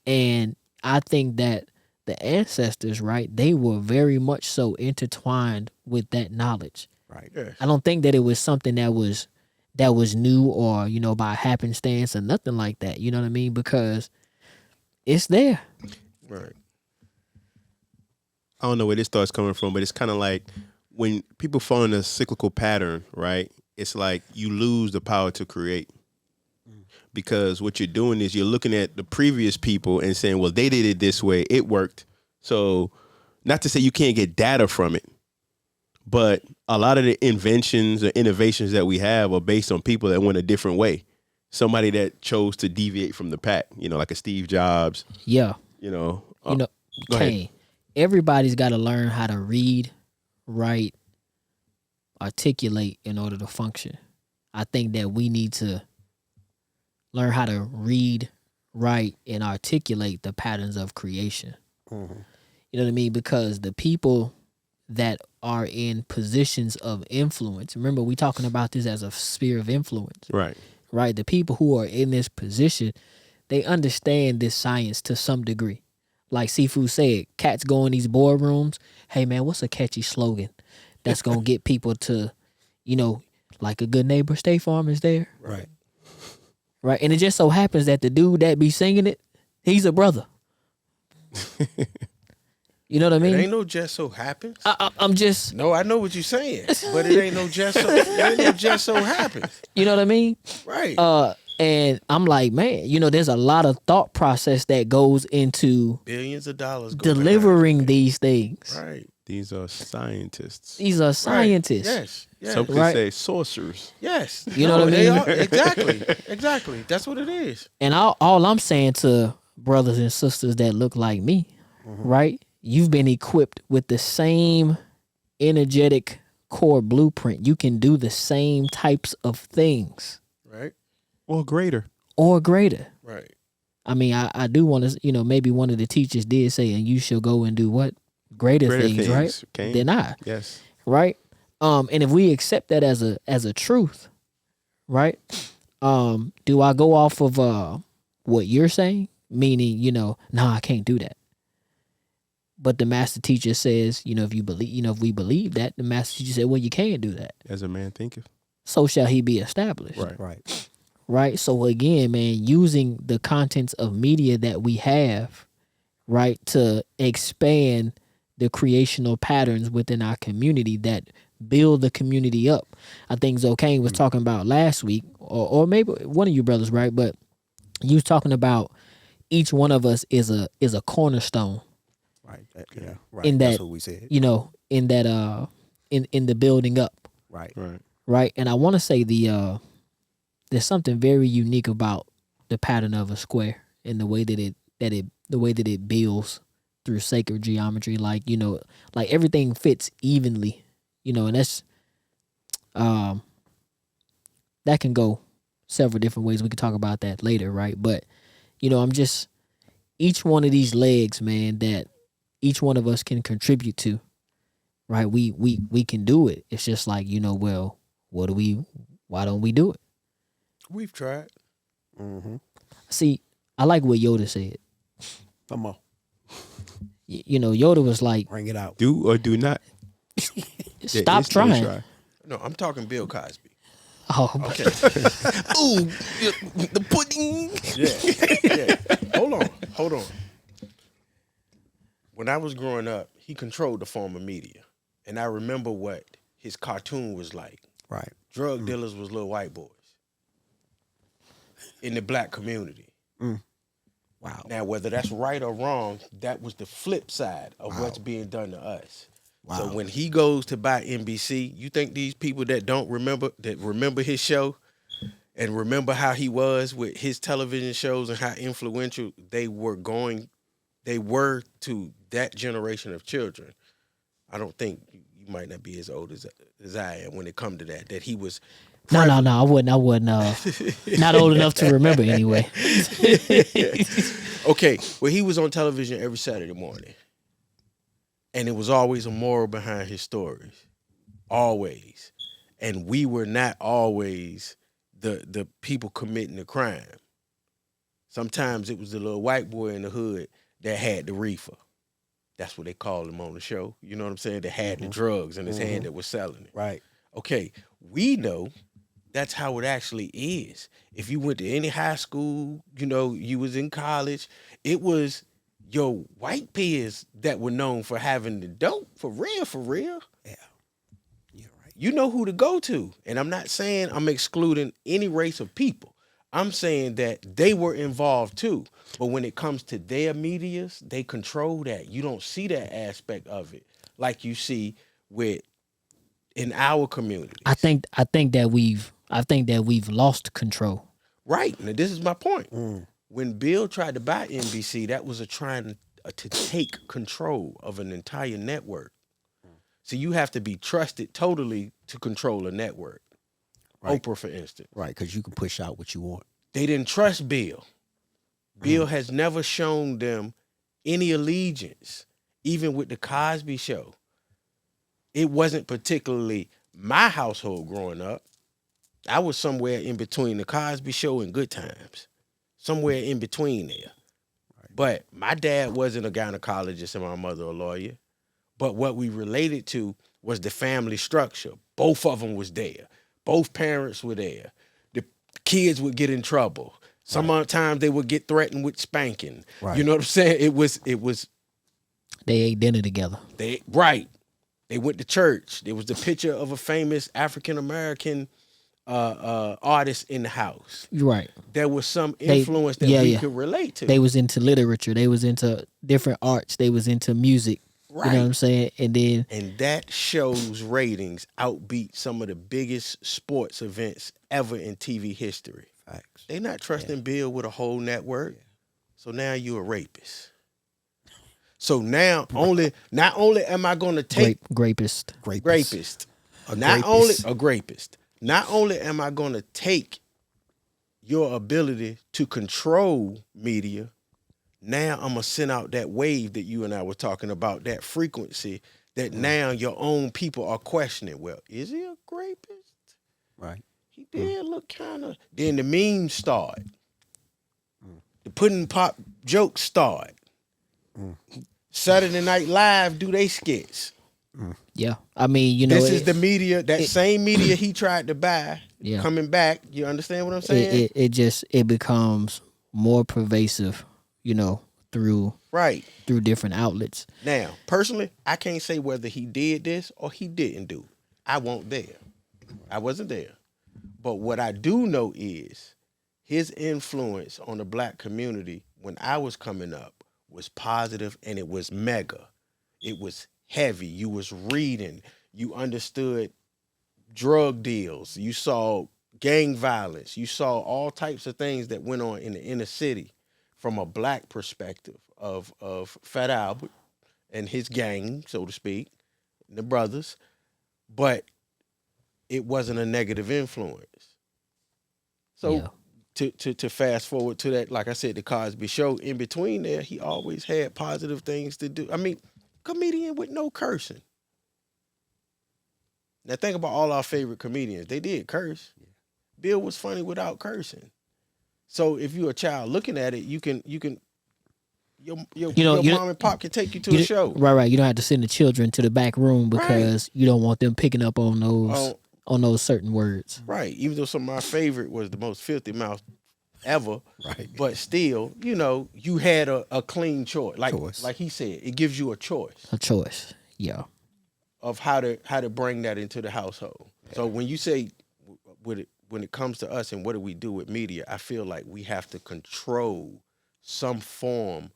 Speaker 2: And I think that the ancestors, right, they were very much so intertwined with that knowledge.
Speaker 3: Right.
Speaker 4: Yes.
Speaker 2: I don't think that it was something that was new or, by happenstance or nothing like that. You know what I mean? Because it's there.
Speaker 4: Right.
Speaker 1: I don't know where this thought's coming from, but it's kind of like when people fall in a cyclical pattern, right? It's like you lose the power to create. Because what you're doing is you're looking at the previous people and saying, well, they did it this way. It worked. So not to say you can't get data from it, but a lot of the inventions or innovations that we have are based on people that went a different way. Somebody that chose to deviate from the pack, like a Steve Jobs,
Speaker 2: Yeah.
Speaker 1: Go
Speaker 2: Kane,
Speaker 1: ahead.
Speaker 2: everybody's got to learn how to read, write, articulate in order to function. I think that we need to learn how to read, write, and articulate the patterns of creation. You know what I mean? Because the people that are in positions of influence. Remember, we talking about this as a sphere of influence,
Speaker 1: Right.
Speaker 2: right? The people who are in this position, they understand this science to some degree. Like Seafood said, cats go in these boardrooms. Hey man, what's a catchy slogan that's gonna get people to, like a good neighbor, State Farm is there,
Speaker 3: Right.
Speaker 2: right? And it just so happens that the dude that be singing it, he's a brother. You know what I
Speaker 4: It
Speaker 2: mean?
Speaker 4: ain't no just so happens.
Speaker 2: I'm just,
Speaker 4: No, I know what you're saying, but it ain't no just so. It ain't no just so happens.
Speaker 2: you know what I mean?
Speaker 4: Right.
Speaker 2: And I'm like, man, there's a lot of thought process that goes into
Speaker 4: Billions of dollars go
Speaker 2: delivering these things.
Speaker 4: behind it. Right.
Speaker 1: These are scientists.
Speaker 2: These are scientists.
Speaker 4: Yes. Yes.
Speaker 1: Some could
Speaker 2: Right.
Speaker 1: say sorcerers.
Speaker 4: Yes.
Speaker 2: You know what I
Speaker 4: they
Speaker 2: mean?
Speaker 4: are. Exactly. Exactly. That's what it is.
Speaker 2: And all I'm saying to brothers and sisters that look like me, right? You've been equipped with the same energetic core blueprint. You can do the same types of things
Speaker 4: Right.
Speaker 1: Or greater.
Speaker 2: or greater.
Speaker 4: Right.
Speaker 2: I mean, I do want to, maybe one of the teachers did say, and you shall go and do what? Greater things, right?
Speaker 1: Cain.
Speaker 2: Than I,
Speaker 1: Yes.
Speaker 2: right? And if we accept that as a truth, right? Do I go off of what you're saying? Meaning, nah, I can't do that. But the master teacher says, if you believe, if we believe that, the master teacher said, well, you can't do that.
Speaker 1: As a man thinketh.
Speaker 2: So shall he be established.
Speaker 1: Right.
Speaker 3: Right.
Speaker 2: Right. So again, man, using the contents of media that we have, right, to expand the creational patterns within our community that build the community up. I think Zokane was talking about last week, or maybe one of you brothers, right? But you was talking about each one of us is a cornerstone.
Speaker 3: Right. Yeah. Right.
Speaker 2: In
Speaker 3: That's
Speaker 2: that-
Speaker 3: what we said.
Speaker 2: In that in the building up.
Speaker 3: Right.
Speaker 1: Right.
Speaker 2: Right. And I want to say there's something very unique about the pattern of a square and the way that it builds through sacred geometry. Like, like everything fits evenly, and that's that can go several different ways. We could talk about that later, right? But I'm just each one of these legs, man, that each one of us can contribute to, right? We can do it. It's just like, well, why don't we do it?
Speaker 4: We've tried.
Speaker 3: Mm-hmm.
Speaker 2: See, I like what Yoda said.
Speaker 3: Come on.
Speaker 2: Yoda was like,
Speaker 3: Bring it out.
Speaker 1: Do or do not.
Speaker 2: stop
Speaker 1: It's still a
Speaker 2: trying.
Speaker 1: try.
Speaker 4: No, I'm talking Bill Cosby.
Speaker 2: Oh,
Speaker 4: Okay. Ooh, the pudding. Yeah. Hold on. When I was growing up, he controlled the form of media. And I remember what his cartoon was like.
Speaker 3: Right.
Speaker 4: Drug dealers was little white boys in the black community.
Speaker 3: Wow.
Speaker 4: Now, whether that's right or wrong, that was the flip side of what's being done to us.
Speaker 3: Wow.
Speaker 4: So when he goes to buy NBC, you think these people that remember his show and remember how he was with his television shows and how influential they were to that generation of children. I don't think you might not be as old as I am when it come to that he was
Speaker 2: no, I wouldn't. Not old enough to remember anyway.
Speaker 4: Okay, well, he was on television every Saturday morning. And it was always a moral behind his stories. Always. And we were not always the people committing the crime. Sometimes it was the little white boy in the hood that had the reefer. That's what they called him on the show. You know what I'm saying? That had the drugs in his hand that was selling it.
Speaker 3: Right.
Speaker 4: Okay, we know that's how it actually is. If you went to any high school, you was in college, it was your white peers that were known for having the dope, for real.
Speaker 3: Yeah. You're right.
Speaker 4: You know who to go to. And I'm not saying I'm excluding any race of people. I'm saying that they were involved too. But when it comes to their medias, they control that. You don't see that aspect of it like you see in our community.
Speaker 2: I think that we've lost control.
Speaker 4: Right. Now, this is my point. When Bill tried to buy NBC, that was trying to take control of an entire network. So you have to be trusted totally to control a network.
Speaker 3: Right.
Speaker 4: Oprah, for instance.
Speaker 3: Right. Because you can push out what you want.
Speaker 4: They didn't trust Bill. Bill has never shown them any allegiance, even with the Cosby Show. it wasn't particularly my household growing up. I was somewhere in between the Cosby Show and Good Times, somewhere in between there. But my dad wasn't a gynecologist and my mother a lawyer. But what we related to was the family structure. Both of them was there. Both parents were there. The kids would get in trouble. Sometimes they would get threatened with spanking.
Speaker 3: Right.
Speaker 4: You know what I'm saying? It was
Speaker 2: They ate dinner together.
Speaker 4: They went to church. There was the picture of a famous African American artist in the house.
Speaker 2: Right.
Speaker 4: There was some influence that we could relate to.
Speaker 2: They was into literature. They was into different arts. They was into music.
Speaker 4: Right.
Speaker 2: You know what I'm saying? And
Speaker 4: that show's ratings outbeat some of the biggest sports events ever in TV history.
Speaker 3: Facts.
Speaker 4: They not trusting Bill with a whole network. Yeah. So now you a rapist. So now not only am I going to take
Speaker 2: grapist.
Speaker 4: Not only am I going to take your ability to control media, now I'm going to send out that wave that you and I were talking about, that frequency that now your own people are questioning. Well, is he a rapist?
Speaker 3: Right.
Speaker 4: He did look kind of. Then the memes start. The pudding pop jokes start. Saturday Night Live do they skits.
Speaker 2: Yeah. I mean, you know.
Speaker 4: This is the media, same media he tried to buy, coming back. You understand what I'm saying?
Speaker 2: It becomes more pervasive, you know, through different outlets.
Speaker 4: Now, personally, I can't say whether he did this or he didn't do it. I wasn't there. I wasn't there. But what I do know is his influence on the black community when I was coming up was positive, and it was mega. It was heavy. You was reading. You understood drug deals. You saw gang violence. You saw all types of things that went on in the inner city from a black perspective of Fat Albert and his gang, so to speak, the brothers. But it wasn't a negative influence. So to fast forward to that, like I said, the Cosby Show, in between there, he always had positive things to do. I mean, comedian with no cursing. Now think about all our favorite comedians. They did curse. Yeah. Bill was funny without cursing. So if you're a child looking at it, your mom and pop can take you to a show.
Speaker 2: Right. You don't have to send the children to the back room because you don't want them picking up on those certain words.
Speaker 4: Right. Even though some of my favorite was the most filthy mouth ever.
Speaker 3: Right.
Speaker 4: But still, you know, you had a clean choice. Like he said, it gives you a choice.
Speaker 2: A choice. Yeah.
Speaker 4: Of how to bring that into the household. Yeah. So when you say when it comes to us and what do we do with media, I feel like we have to control some form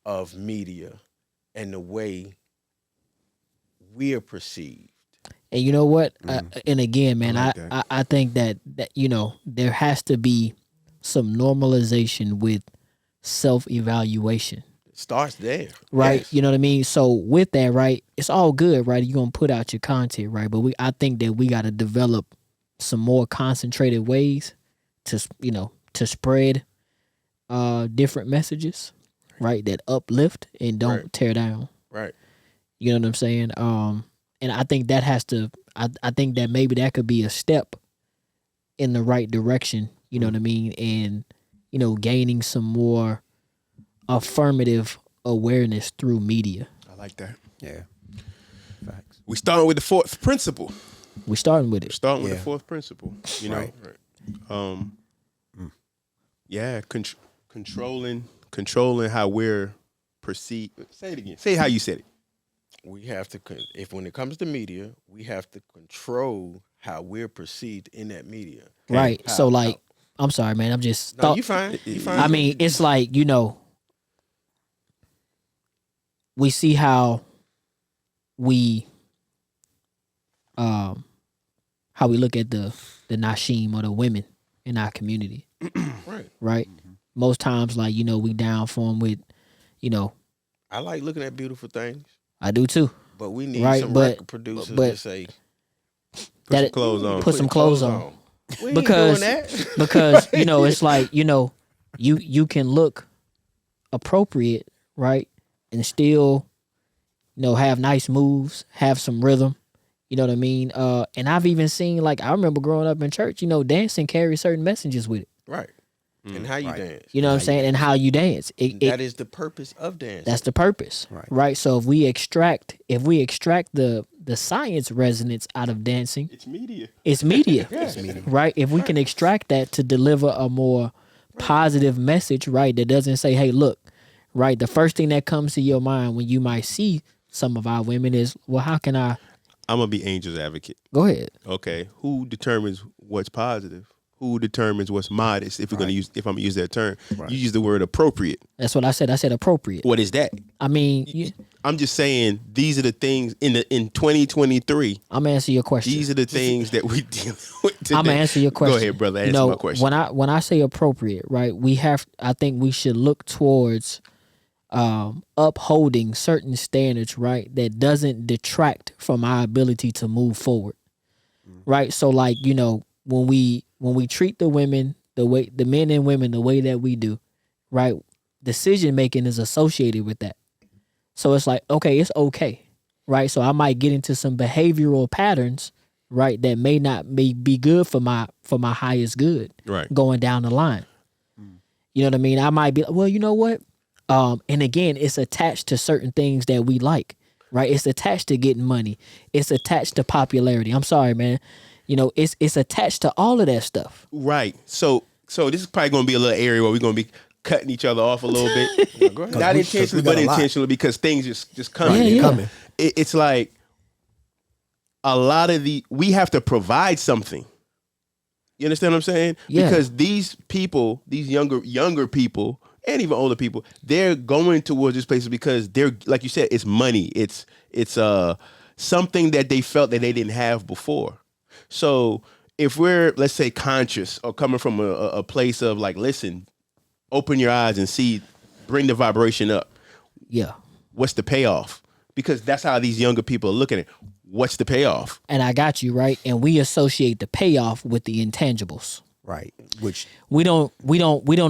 Speaker 4: of media and the way we're perceived.
Speaker 2: And you know what? And again, man, I think that you know, there has to be some normalization with self-evaluation.
Speaker 4: It starts there.
Speaker 2: Right?
Speaker 4: Yes.
Speaker 2: You know what I mean? So with that, right, it's all good, right? You're going to put out your content, right? But I think that we got to develop some more concentrated ways to spread different messages, right, that uplift and don't tear down.
Speaker 4: Right.
Speaker 2: You know what I'm saying? And I think that has to, I think that maybe that could be a step in the right direction, you know what I mean? And, you know, gaining some more affirmative awareness through media.
Speaker 1: I like that.
Speaker 3: Yeah. Facts.
Speaker 1: We starting with the fourth principle.
Speaker 2: We're starting with it.
Speaker 1: Starting with the fourth principle. You know?
Speaker 3: Right.
Speaker 1: Controlling how we're perceived. Say it again. Say how you said it.
Speaker 4: We have to, when it comes to media, we have to control how we're perceived in that media.
Speaker 2: Right. I'm sorry, man. I'm just.
Speaker 4: No, you fine. You fine.
Speaker 2: I mean, it's like, you know, we see how we look at the Nashim or the women in our community. Right. Mm-hmm. Most times, like, you know, we down for them with, you know.
Speaker 4: I like looking at beautiful things.
Speaker 2: I do too.
Speaker 4: But we need some record producers to say,
Speaker 1: put some clothes on.
Speaker 2: Put some clothes on.
Speaker 4: We ain't doing that.
Speaker 2: Because, you know, it's like, you know, you can look appropriate, right? And still, you know, have nice moves, have some rhythm, You know what I mean? And I've even seen, like, I remember growing up in church, you know, dancing carries certain messages with it.
Speaker 4: Right. And how you
Speaker 3: Right.
Speaker 4: dance.
Speaker 2: You know what I'm saying? And how you dance.
Speaker 4: That is the purpose of dancing.
Speaker 2: That's the purpose.
Speaker 3: Right.
Speaker 2: Right. So if we extract the science resonance out of dancing,
Speaker 1: It's media.
Speaker 2: it's media.
Speaker 4: Yeah.
Speaker 2: Right? If we can extract that to deliver a more positive message, right, that doesn't say, hey, look, right, the first thing that comes to your mind when you might see some of our women is, well, how can I
Speaker 1: I'm gonna be Angel's advocate.
Speaker 2: go ahead?
Speaker 1: Okay, who determines what's positive? Who determines what's modest? If we're gonna use, if I'm gonna use that term, you use the word appropriate.
Speaker 2: That's what I said. I said appropriate.
Speaker 1: What is that?
Speaker 2: I mean,
Speaker 1: I'm just saying these are the things in 2023.
Speaker 2: I'm gonna answer your question.
Speaker 1: These are the things that we deal with today.
Speaker 2: I'm gonna answer your question.
Speaker 1: Go ahead, brother. Answer
Speaker 2: you know,
Speaker 1: my question.
Speaker 2: When I say appropriate, right? I think we should look towards upholding certain standards, right? That doesn't detract from our ability to move forward, right? So, like, you know, when we treat the women the men and women the way that we do, right? Decision making is associated with that. So it's like, okay, it's okay, right? So I might get into some behavioral patterns, right, that may not be good for my highest good,
Speaker 1: Right.
Speaker 2: going down the line. You know what I mean? I might be like, well, you know what? And again, it's attached to certain things that we like, right? It's attached to getting money. It's attached to popularity. I'm sorry, man. You know, it's attached to all of that stuff.
Speaker 1: Right. So this is probably gonna be a little area where we're gonna be cutting each other off a little bit.
Speaker 4: Go ahead.
Speaker 1: Not
Speaker 3: we
Speaker 1: intentionally,
Speaker 3: got
Speaker 1: but
Speaker 3: a lot.
Speaker 1: intentionally, because things just come.
Speaker 2: Yeah, yeah.
Speaker 3: Coming.
Speaker 1: It's like a lot of we have to provide something. You understand what I'm saying?
Speaker 2: Yeah.
Speaker 1: Because these people, these younger people, and even older people, they're going towards this place because they're, like you said, it's money. It's something that they felt that they didn't have before. So if we're, let's say, conscious or coming from a place of like, listen, open your eyes and see, bring the vibration up.
Speaker 2: Yeah.
Speaker 1: What's the payoff? Because that's how these younger people are looking at it. What's the payoff?
Speaker 2: And I got you, right? And we associate the payoff with the intangibles.
Speaker 3: Right. Which
Speaker 2: We don't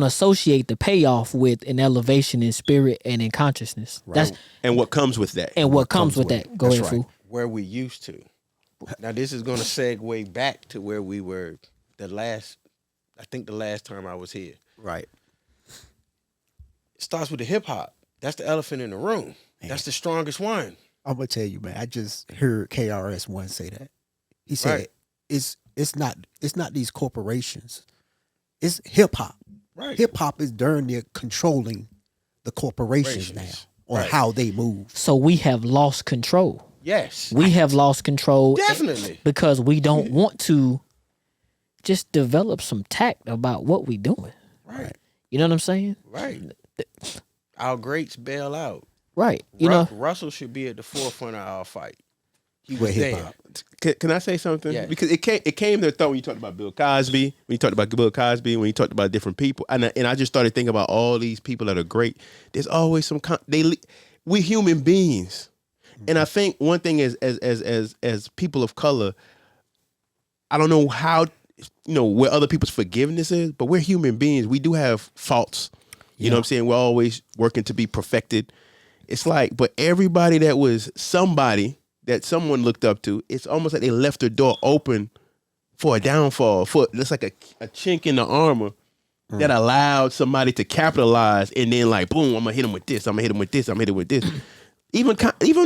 Speaker 2: associate the payoff with an elevation in spirit and in consciousnness. That's
Speaker 1: And what comes with that?
Speaker 2: and what comes with that. Go
Speaker 3: That's
Speaker 2: ahead,
Speaker 3: right.
Speaker 2: Fu.
Speaker 4: Where we used to. Now this is going to segue back to where we were the last time I was here.
Speaker 3: right.
Speaker 4: It starts with the hip hop. That's the elephant in the room. That's the strongest one.
Speaker 3: I'm gonna tell you, man. I just heard KRS One say that. He said
Speaker 4: Right.
Speaker 3: it's not these corporations. It's hip hop.
Speaker 4: Right.
Speaker 3: Hip hop is darn near controlling the corporations now on
Speaker 4: Right.
Speaker 3: how they move.
Speaker 2: So we have lost control.
Speaker 4: Yes.
Speaker 2: We have lost control
Speaker 4: Definitely.
Speaker 2: because we don't want to just develop some tact about what we doing.
Speaker 4: Right.
Speaker 2: You know what I'm saying?
Speaker 4: Right. Our greats bail out.
Speaker 2: Right. You know,
Speaker 4: Russell should be at the forefront of our fight. He
Speaker 3: With
Speaker 4: was
Speaker 3: hip
Speaker 4: there.
Speaker 3: hop.
Speaker 1: Can I say something?
Speaker 4: Yeah.
Speaker 1: Because it came to a thought when you talked about Bill Cosby, when you talked about Bill Cosby, when you talked about different people, and I just started thinking about all these people that are great. There's always some we're human beings, and I think one thing is as people of color, I don't know how where other people's forgiveness is, but we're human beings. We do have faults. You know what I'm saying? We're always working to be perfected. It's like, but everybody that was somebody that someone looked up to, it's almost like they left the door open for a downfall, for it's like a chink in the armor that allowed somebody to capitalize, and then like, boom, I'm gonna hit him with this, I'm gonna hit him with this, I'm gonna hit him with this. Even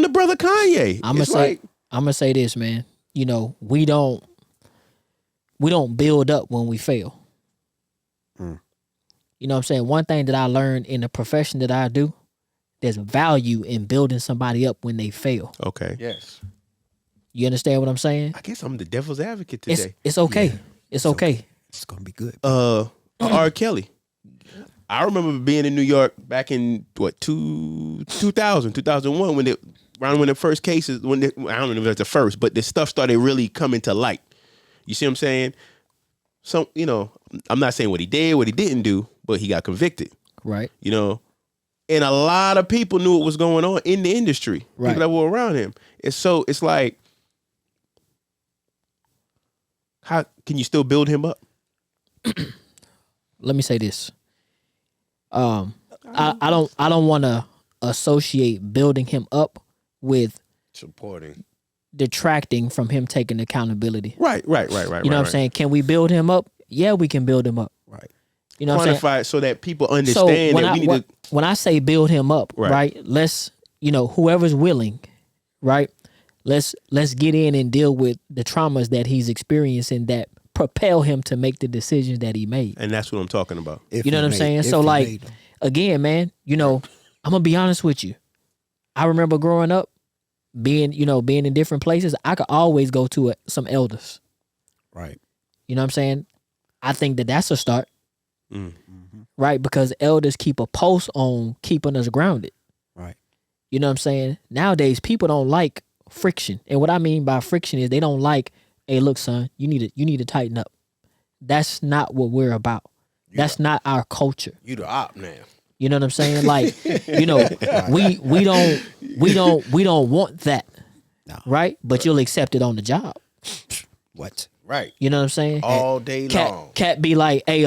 Speaker 1: the brother Kanye.
Speaker 2: I'm gonna say this, man. You know, we don't build up when we fail. You know what I'm saying? One thing that I learned in the profession that I do, there's value in building somebody up when they fail.
Speaker 1: Okay.
Speaker 4: Yes.
Speaker 2: You understand what I'm saying?
Speaker 1: I guess I'm the devil's advocate today.
Speaker 2: It's okay. It's okay.
Speaker 3: It's gonna be good.
Speaker 1: R. Kelly. I remember being in New York back in 2000, 2001 when the first cases, I don't know if it was the first, but the stuff started really coming to light. You see what I'm saying? So, I'm not saying what he did, what he didn't do, but he got convicted.
Speaker 2: Right.
Speaker 1: And a lot of people knew what was going on in the industry.
Speaker 2: Right.
Speaker 1: People that were around him. It's like, how can you still build him up?
Speaker 2: Let me say this. I don't want to associate building him up with
Speaker 4: Supporting.
Speaker 2: detracting from him taking accountability.
Speaker 1: Right.
Speaker 2: You know what I'm saying? Can we build him up? Yeah, we can build him up.
Speaker 3: Right.
Speaker 2: You know what I'm saying?
Speaker 1: Quantify it so that people understand that we need to.
Speaker 2: When I say build him up,
Speaker 1: Right.
Speaker 2: right? Let's, whoever's willing, right? Let's get in and deal with the traumas that he's experiencing that propel him to make the decisions that he made.
Speaker 1: And that's what I'm talking about.
Speaker 3: If
Speaker 2: You know
Speaker 3: he
Speaker 2: what I'm
Speaker 3: made-
Speaker 2: saying?
Speaker 3: if
Speaker 2: So
Speaker 3: he
Speaker 2: like,
Speaker 3: made them.
Speaker 2: again, man, I'm gonna be honest with you. I remember growing up, being in different places. I could always go to some elders.
Speaker 3: Right.
Speaker 2: You know what I'm saying? I think that that's a start,
Speaker 1: Mm.
Speaker 2: right? Because elders keep a pulse on keeping us grounded.
Speaker 3: Right.
Speaker 2: You know what I'm saying? Nowadays, people don't like friction, and what I mean by friction is they don't like, hey, look, son, you need to tighten up. That's not what we're about. That's not our culture.
Speaker 4: You the op now.
Speaker 2: You know what I'm saying? Like, we don't want that,
Speaker 3: No.
Speaker 2: right? But you'll accept it on the job.
Speaker 3: What?
Speaker 4: Right.
Speaker 2: You know what I'm saying?
Speaker 4: All day long.
Speaker 2: Cat be like, hey,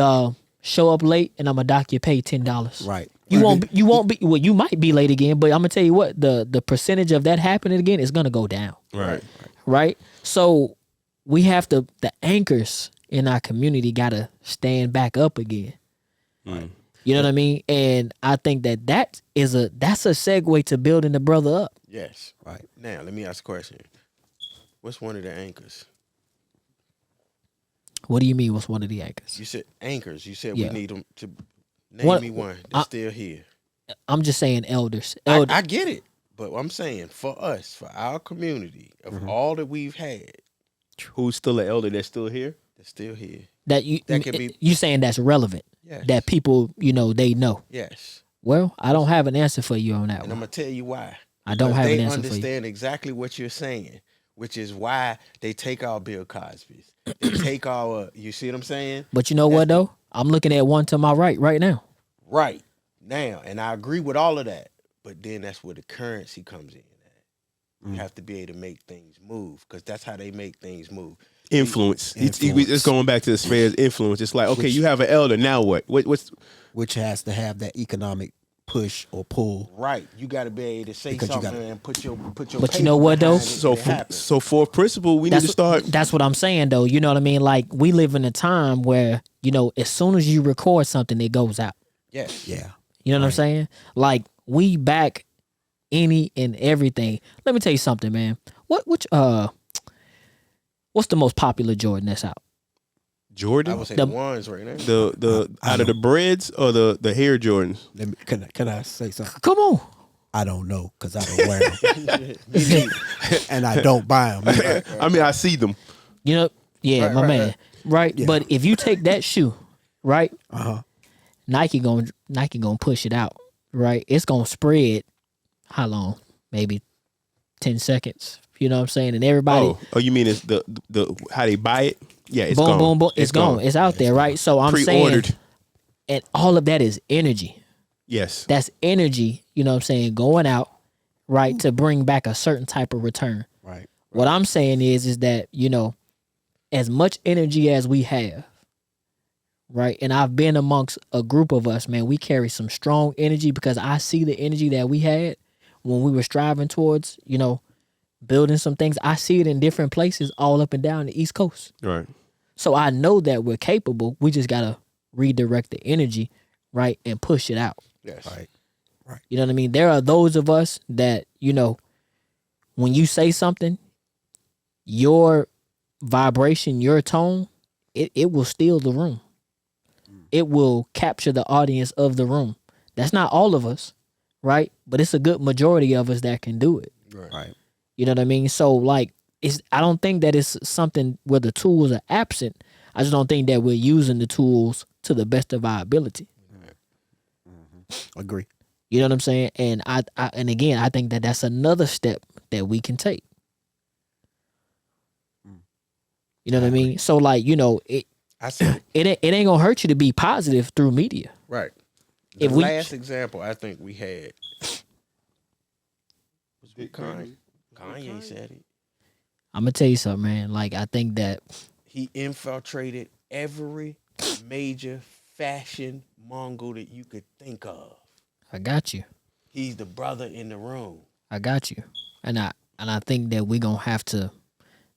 Speaker 2: show up late and I'm gonna dock your pay $10.
Speaker 3: Right.
Speaker 2: You won't be well, you might be late again, but I'm gonna tell you what, the percentage of that happening again is gonna go down. Right? So we have to, the anchors in our community gotta stand back up again.
Speaker 1: Mm.
Speaker 2: You know what I mean? And I think that's a segue to building the brother up.
Speaker 4: Yes.
Speaker 3: Right.
Speaker 4: Now, let me ask a question. What's one of the anchors?
Speaker 2: What do you mean? What's one of the anchors?
Speaker 4: You said anchors. You said
Speaker 2: Yeah.
Speaker 4: we need them to name
Speaker 2: What-
Speaker 4: me one that's still here.
Speaker 2: I'm just saying elders.
Speaker 4: I get it. But I'm saying for us, for our community, of all that we've had,
Speaker 1: Who's still an elder that's still here?
Speaker 4: that's still here.
Speaker 2: that you
Speaker 4: that can be-
Speaker 2: you saying that's relevant.
Speaker 4: Yes.
Speaker 2: That people, they know.
Speaker 4: Yes.
Speaker 2: Well, I don't have an answer for you on that
Speaker 4: And I'm
Speaker 2: one.
Speaker 4: going to tell you why.
Speaker 2: I don't
Speaker 4: Because
Speaker 2: have an
Speaker 4: they
Speaker 2: answer for you.
Speaker 4: understand exactly what you're saying, which is why they take our Bill Cosby's. They take our, you see what I'm saying?
Speaker 2: But you know what though? I'm looking at one to my right now.
Speaker 4: Right now. And I agree with all of that. But then that's where the currency comes in at. You have to be able to make things move because that's how they make things move.
Speaker 1: Influence.
Speaker 3: Influence.
Speaker 1: It's going back to the sphere's influence. It's like, okay, you have an elder. Now what? What's
Speaker 3: Which has to have that economic push or pull.
Speaker 4: Right. You got to be able to say
Speaker 3: Because you
Speaker 4: something
Speaker 3: gotta-
Speaker 4: and put your
Speaker 2: But you
Speaker 4: paper
Speaker 2: know what, though?
Speaker 4: behind it
Speaker 1: so?
Speaker 4: and it happens.
Speaker 1: So fourth principle, we need to start.
Speaker 2: That's what I'm saying though. You know what I mean? Like we live in a time where, as soon as you record something, it goes out.
Speaker 4: Yes.
Speaker 3: Yeah.
Speaker 2: You know what I'm saying? Like we back any and everything. Let me tell you something, man. What's the most popular Jordan that's out?
Speaker 4: I
Speaker 1: Jordan,
Speaker 4: would say
Speaker 2: The-
Speaker 4: the ones right now.
Speaker 1: the out of the breads or the hair Jordans.
Speaker 3: Let me, can I say something?
Speaker 2: Come on.
Speaker 3: I don't know because I don't wear them. And I don't buy them.
Speaker 1: I mean, I see them.
Speaker 2: Yeah,
Speaker 4: Right,
Speaker 2: my
Speaker 4: right,
Speaker 2: man.
Speaker 4: right.
Speaker 2: Right?
Speaker 3: Yeah.
Speaker 2: But if you take that shoe, right?
Speaker 3: Uh-huh.
Speaker 2: Nike gonna push it out, right? It's gonna spread how long? Maybe 10 seconds. You know what I'm saying? And everybody
Speaker 1: Oh, you mean it's the how they buy it? Yeah, it's
Speaker 2: boom,
Speaker 1: gone.
Speaker 2: boom, boom. It's gone. It's out there, right? So I'm saying,
Speaker 1: Pre-ordered.
Speaker 2: and all of that is energy.
Speaker 1: Yes.
Speaker 2: That's energy, you know what I'm saying, going out, right, to bring back a certain type of return.
Speaker 3: Right.
Speaker 2: What I'm saying is that, as much energy as we have, right, and I've been amongst a group of us, man, we carry some strong energy because I see the energy that we had when we were striving towards, building some things. I see it in different places all up and down the East Coast.
Speaker 1: Right.
Speaker 2: So I know that we're capable. We just got to redirect the energy, right, and push it out.
Speaker 4: Yes.
Speaker 3: Right.
Speaker 2: You know what I mean? There are those of us that, when you say something, your vibration, your tone, it will steal the room. It will capture the audience of the room. That's not all of us, right? But it's a good majority of us that can do it.
Speaker 3: Right.
Speaker 2: You know what I mean? So I don't think that it's something where the tools are absent. I just don't think that we're using the tools to the best of our ability.
Speaker 3: Agree.
Speaker 2: You know what I'm saying? And I think that that's another step that we can take. You know what I mean? So it
Speaker 4: I said
Speaker 2: ain't gonna hurt you to be positive through media.
Speaker 4: right. The
Speaker 2: If we-
Speaker 4: last example I think we had was with Kanye. Kanye said it.
Speaker 2: I'm gonna tell you something, man. Like I think that
Speaker 4: He infiltrated every major fashion Mongol that you could think of.
Speaker 2: I got you.
Speaker 4: He's the brother in the room.
Speaker 2: I got you. And And I think that we're gonna have to.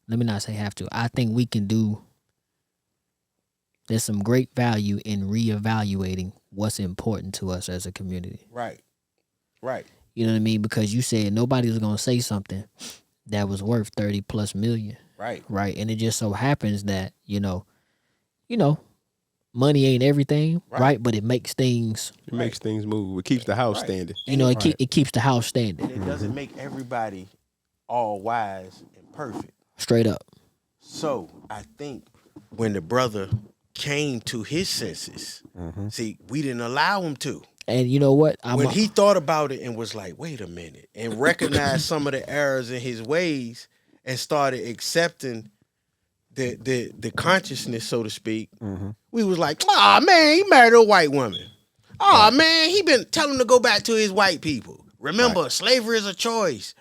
Speaker 2: Let me not say have to. I think we can do. There's some great value in reevaluating what's important to us as a community.
Speaker 4: Right. Right.
Speaker 2: You know what I mean? Because you said nobody's gonna say something that was worth 30 plus million,
Speaker 4: Right.
Speaker 2: right? And it just so happens that you know, money ain't everything, right? But it makes things,
Speaker 1: It makes things move. It keeps the house standing.
Speaker 2: it keeps the house standing
Speaker 4: And it doesn't make everybody all wise and perfect.
Speaker 2: straight up.
Speaker 4: So I think when the brother came to his senses, see, we didn't allow him to.
Speaker 2: And you know what?
Speaker 4: When he thought about it and was like, wait a minute, and recognized some of the errors in his ways and started accepting the consciousness, so to speak, we was like, oh man, he married a white woman. Oh man, he been telling him to go back to his white people. Remember, slavery is a choice.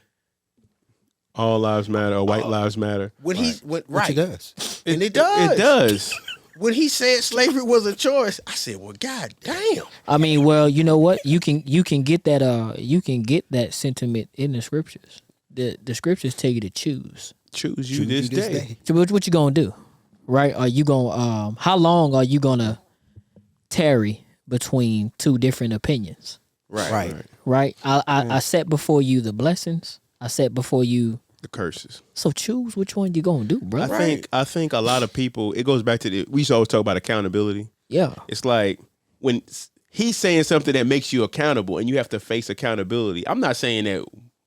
Speaker 1: All lives matter, or white lives matter.
Speaker 4: When he went right,
Speaker 3: Which it does.
Speaker 4: and it does.
Speaker 1: It does.
Speaker 4: When he said slavery was a choice, I said, well, god damn.
Speaker 2: I mean, well, you know what? You can get that sentiment in the scriptures. The scriptures tell you to choose.
Speaker 1: Choose you this day.
Speaker 2: So what you gonna do, right? Are you gonna how long are you gonna tarry between two different opinions?
Speaker 4: Right.
Speaker 2: Right. I set before you the blessings. I set before you.
Speaker 1: The curses.
Speaker 2: So choose which one you gonna do, bro.
Speaker 1: I think a lot of people. It goes back to we used to always talk about accountability.
Speaker 2: Yeah.
Speaker 1: It's like when he's saying something that makes you accountable, and you have to face accountability. I'm not saying that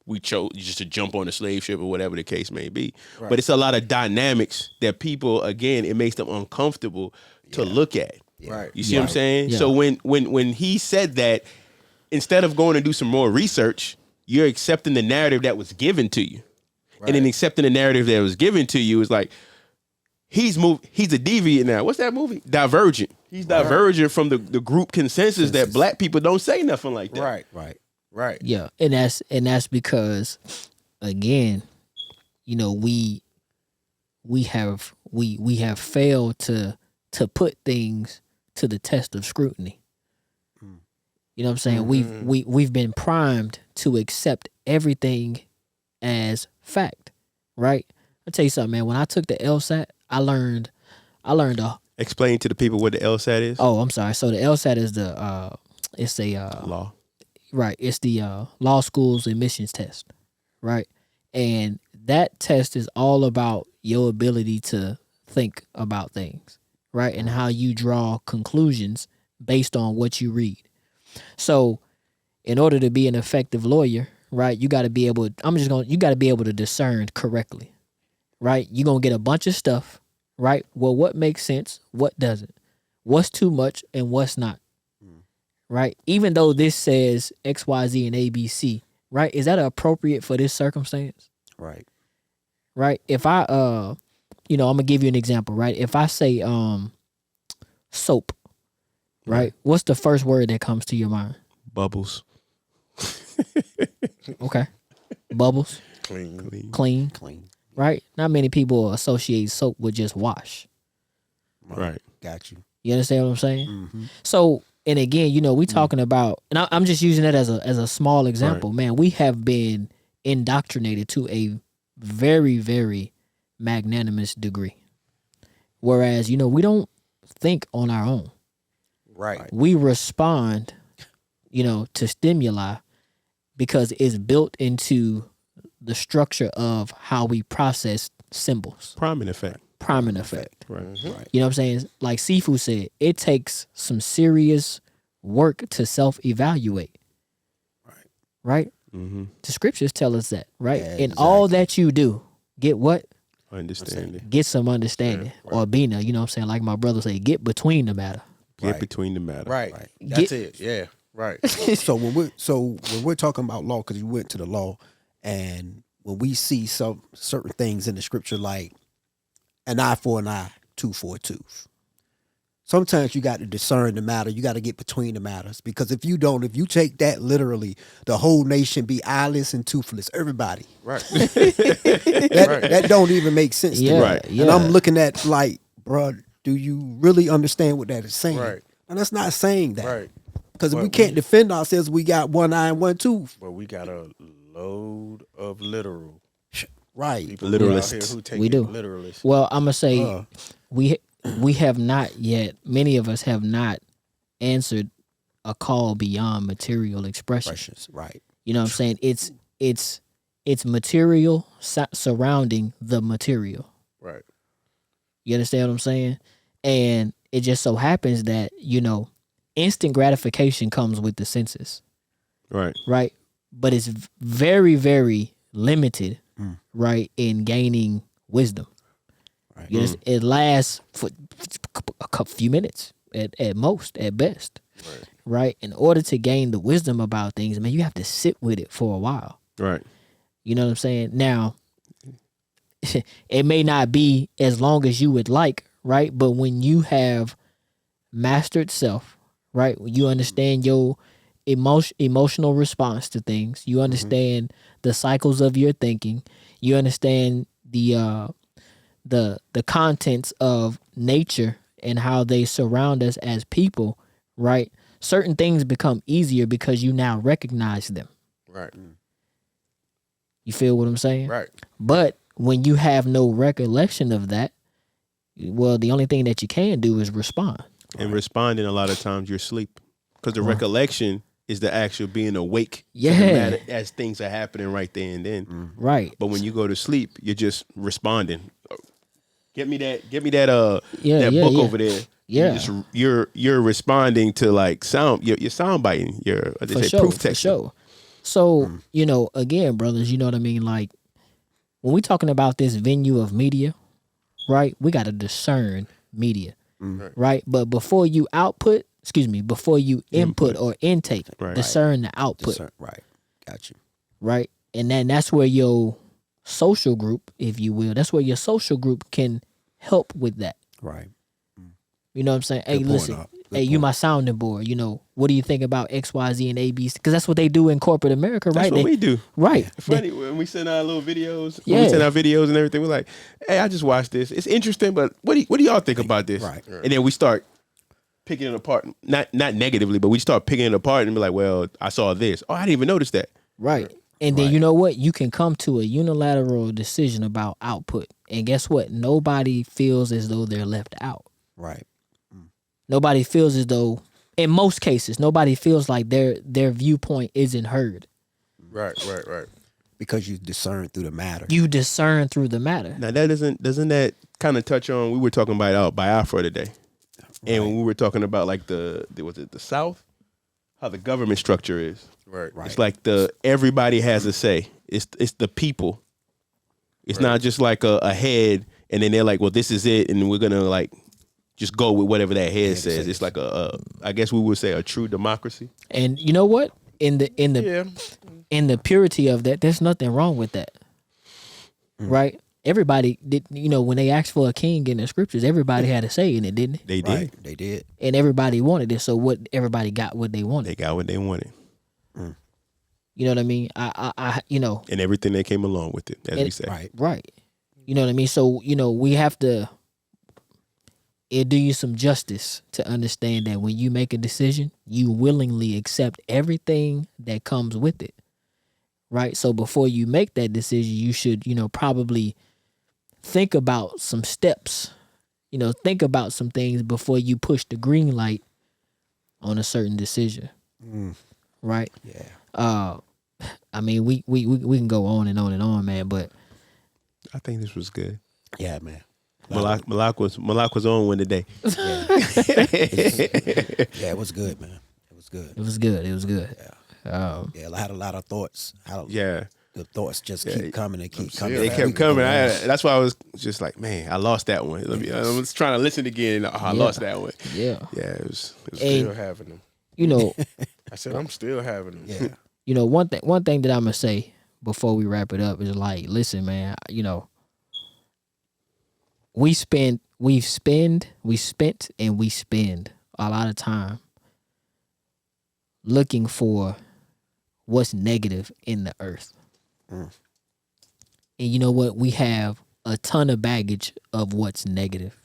Speaker 1: we chose just to jump on the slave ship or whatever the case may be, but it's a lot of dynamics that people, again, it makes them uncomfortable to look at.
Speaker 4: Right.
Speaker 1: You see what I'm saying?
Speaker 2: Yeah.
Speaker 1: So when he said that, instead of going to do some more research, you're accepting the narrative that was given to you. And then accepting the narrative that was given to you is like, he's a deviant now. What's that movie? Divergent. He's divergent from the group consensus that black people don't say nothing like that.
Speaker 4: Right.
Speaker 2: Yeah. And that's because, again, we have failed to put things to the test of scrutiny. You know what I'm saying? We've been primed to accept everything as fact, right? I'll tell you something, man. When I took the LSAT, I learned
Speaker 1: Explain to the people what the LSAT is.
Speaker 2: Oh, I'm sorry. So the LSAT is it's a
Speaker 1: Law.
Speaker 2: Right. It's the law school's admissions test, right? And that test is all about your ability to think about things, right? And how you draw conclusions based on what you read. So in order to be an effective lawyer, right, you got to be able to discern correctly, right? You're going to get a bunch of stuff, right? Well, what makes sense? What doesn't? What's too much and what's not? Right? Even though this says X, Y, Z, and ABC, right? Is that appropriate for this circumstance?
Speaker 3: Right.
Speaker 2: Right? If I, I'm gonna give you an example, right? If I say soap, right? What's the first word that comes to your mind?
Speaker 1: Bubbles.
Speaker 2: Okay. Bubbles.
Speaker 4: Clean.
Speaker 2: Clean. Right? Not many people associate soap with just wash.
Speaker 1: Right.
Speaker 3: Got you.
Speaker 2: You understand what I'm saying? So, and again, we talking about, and I'm just using that as a small example. Man, we have been indoctrinated to a very, very magnanimous degree. Whereas, we don't think on our own.
Speaker 4: Right.
Speaker 2: We respond, to stimuli because it's built into the structure of how we process symbols.
Speaker 1: Priming effect.
Speaker 2: Right.
Speaker 3: Right.
Speaker 2: You know what I'm saying? Like Sifu said, it takes some serious work to self-evaluate. Right?
Speaker 1: Mm-hmm.
Speaker 2: The scriptures tell us that, right?
Speaker 3: Yeah,
Speaker 2: In all that you do, get what?
Speaker 1: Understanding.
Speaker 2: Get some understanding. Or Bina, you know what I'm saying? Like my brother say, get between the matter.
Speaker 1: Get between the matter.
Speaker 4: Right. That's it. Yeah. Right.
Speaker 3: So when we're talking about law, because you went to the law, and when we see some certain things in the scripture, like an eye for an eye, tooth for a tooth. Sometimes you got to discern the matter. You got to get between the matters, because if you take that literally, the whole nation be eyeless and toothless. Everybody.
Speaker 4: Right.
Speaker 3: That don't even make sense to me.
Speaker 1: Right.
Speaker 3: And I'm looking at like, bro, do you really understand what that is saying?
Speaker 4: Right.
Speaker 3: And that's not saying that.
Speaker 4: Right.
Speaker 3: Because if we can't defend ourselves, we got one eye and one tooth.
Speaker 4: But we got a load of literal
Speaker 3: Right.
Speaker 4: People out here
Speaker 1: Literalists.
Speaker 4: who take
Speaker 2: We
Speaker 4: it
Speaker 2: do.
Speaker 4: literalist.
Speaker 2: Well, I'm gonna say
Speaker 3: Uh,
Speaker 2: we have not yet. Many of us have not answered a call beyond material expression.
Speaker 3: precious. Right.
Speaker 2: You know what I'm saying? It's material surrounding the material.
Speaker 4: Right.
Speaker 2: You understand what I'm saying? And it just so happens that, instant gratification comes with the senses,
Speaker 1: Right.
Speaker 2: right? But it's very, very limited,
Speaker 3: Mm.
Speaker 2: right, in gaining wisdom.
Speaker 3: Right.
Speaker 2: It lasts for a few minutes at most, at best,
Speaker 4: Right.
Speaker 2: right? In order to gain the wisdom about things, man, you have to sit with it for a while.
Speaker 1: Right.
Speaker 2: You know what I'm saying? Now, it may not be as long as you would like, right? But when you have mastered self, right? When you understand your emotional response to things, you understand the cycles of your thinking, you understand the contents of nature and how they surround us as people, right? Certain things become easier because you now recognize them.
Speaker 4: Right.
Speaker 2: You feel what I'm saying?
Speaker 4: Right.
Speaker 2: But when you have no recollection of that, well, the only thing that you can do is respond.
Speaker 1: And responding a lot of times you're asleep because the recollection is the actual being awake to the
Speaker 2: Yeah.
Speaker 1: matter as things are happening right there and then.
Speaker 2: Right.
Speaker 1: But when you go to sleep, you're just responding. Get me that
Speaker 2: Yeah,
Speaker 1: that
Speaker 2: yeah,
Speaker 1: book
Speaker 2: yeah.
Speaker 1: over there.
Speaker 2: Yeah.
Speaker 1: You're responding to like sound. You're sound biting. You're what they
Speaker 2: For
Speaker 1: say,
Speaker 2: sure.
Speaker 1: proof
Speaker 2: For
Speaker 1: text.
Speaker 2: sure. So, again, brothers, you know what I mean? Like, when we talking about this venue of media, right, we got to discern media, right? But before you before you input or intake,
Speaker 1: Right.
Speaker 2: discern the output,
Speaker 3: Right. Got you.
Speaker 2: right? And then that's where your social group, if you will, that's where your social group can help with that.
Speaker 3: Right.
Speaker 2: You know what I'm saying? Hey,
Speaker 3: Good point,
Speaker 2: listen,
Speaker 3: Op. Good
Speaker 2: hey, you
Speaker 3: point.
Speaker 2: my sounding board. What do you think about X, Y, Z, and A, B? Because that's what they do in corporate America,
Speaker 1: That's
Speaker 2: right?
Speaker 1: what we do.
Speaker 2: Right.
Speaker 1: Funny when we send our little videos. When
Speaker 2: Yeah.
Speaker 1: we send our videos and everything, we're like, "Hey, I just watched this. It's interesting, but what do y'all think about this?"
Speaker 3: Right.
Speaker 1: And then we start picking it apart, not negatively, but we start picking it apart and be like, "Well, I saw this. Oh, I didn't even notice that."
Speaker 2: Right. And then
Speaker 3: Right.
Speaker 2: you know what? You can come to a unilateral decision about output. And guess what? Nobody feels as though they're left out.
Speaker 3: Right.
Speaker 2: Nobody feels as though, in most cases, nobody feels like their viewpoint isn't heard.
Speaker 4: Right. Right. Right.
Speaker 3: Because you discern through the matter.
Speaker 2: You discern through the matter.
Speaker 1: Now that doesn't that kind of touch on? We were talking about Biafra today, and when we were talking about like the South, how the government structure is.
Speaker 4: Right.
Speaker 3: Right.
Speaker 1: It's like everybody has a say. It's the people. It's not just like a head, and then they're like, well, this is it, and we're gonna like just go with whatever that head says. It's like I guess we would say a true democracy.
Speaker 2: And you know what? In the
Speaker 4: Yeah.
Speaker 2: in the purity of that, there's nothing wrong with that. Right? Everybody did, when they asked for a king in the scriptures, everybody had a say in it, didn't they?
Speaker 1: They did.
Speaker 3: Right. They did.
Speaker 2: And everybody wanted it. So everybody got what they wanted.
Speaker 1: They got what they wanted,
Speaker 2: You know what I mean? I
Speaker 1: and everything that came along with it, as we say.
Speaker 3: Right.
Speaker 2: right. You know what I mean? So, we have to do you some justice to understand that when you make a decision, you willingly accept everything that comes with it. Right? So before you make that decision, you should, probably think about some steps. Think about some things before you push the green light on a certain decision. Right?
Speaker 3: Yeah.
Speaker 2: I mean, we can go on and on and on, man, but
Speaker 1: I think this was good.
Speaker 3: Yeah, man.
Speaker 1: Malak was on one today.
Speaker 3: Yeah, it was good, man. It was good.
Speaker 2: it was good. It was good.
Speaker 3: Yeah, I had a lot of thoughts.
Speaker 1: Yeah.
Speaker 3: The thoughts just keep coming and keep coming.
Speaker 1: They kept coming. That's why I was just like, man, I lost that one. I was trying to listen again. I lost that one.
Speaker 2: Yeah.
Speaker 1: Yeah, it was
Speaker 2: Hey.
Speaker 4: Still having them. I said I'm still having them.
Speaker 3: Yeah.
Speaker 2: One thing that I'm gonna say before we wrap it up is like, listen, man, we spent and we spend a lot of time looking for what's negative in the earth. And you know what? We have a ton of baggage of what's negative.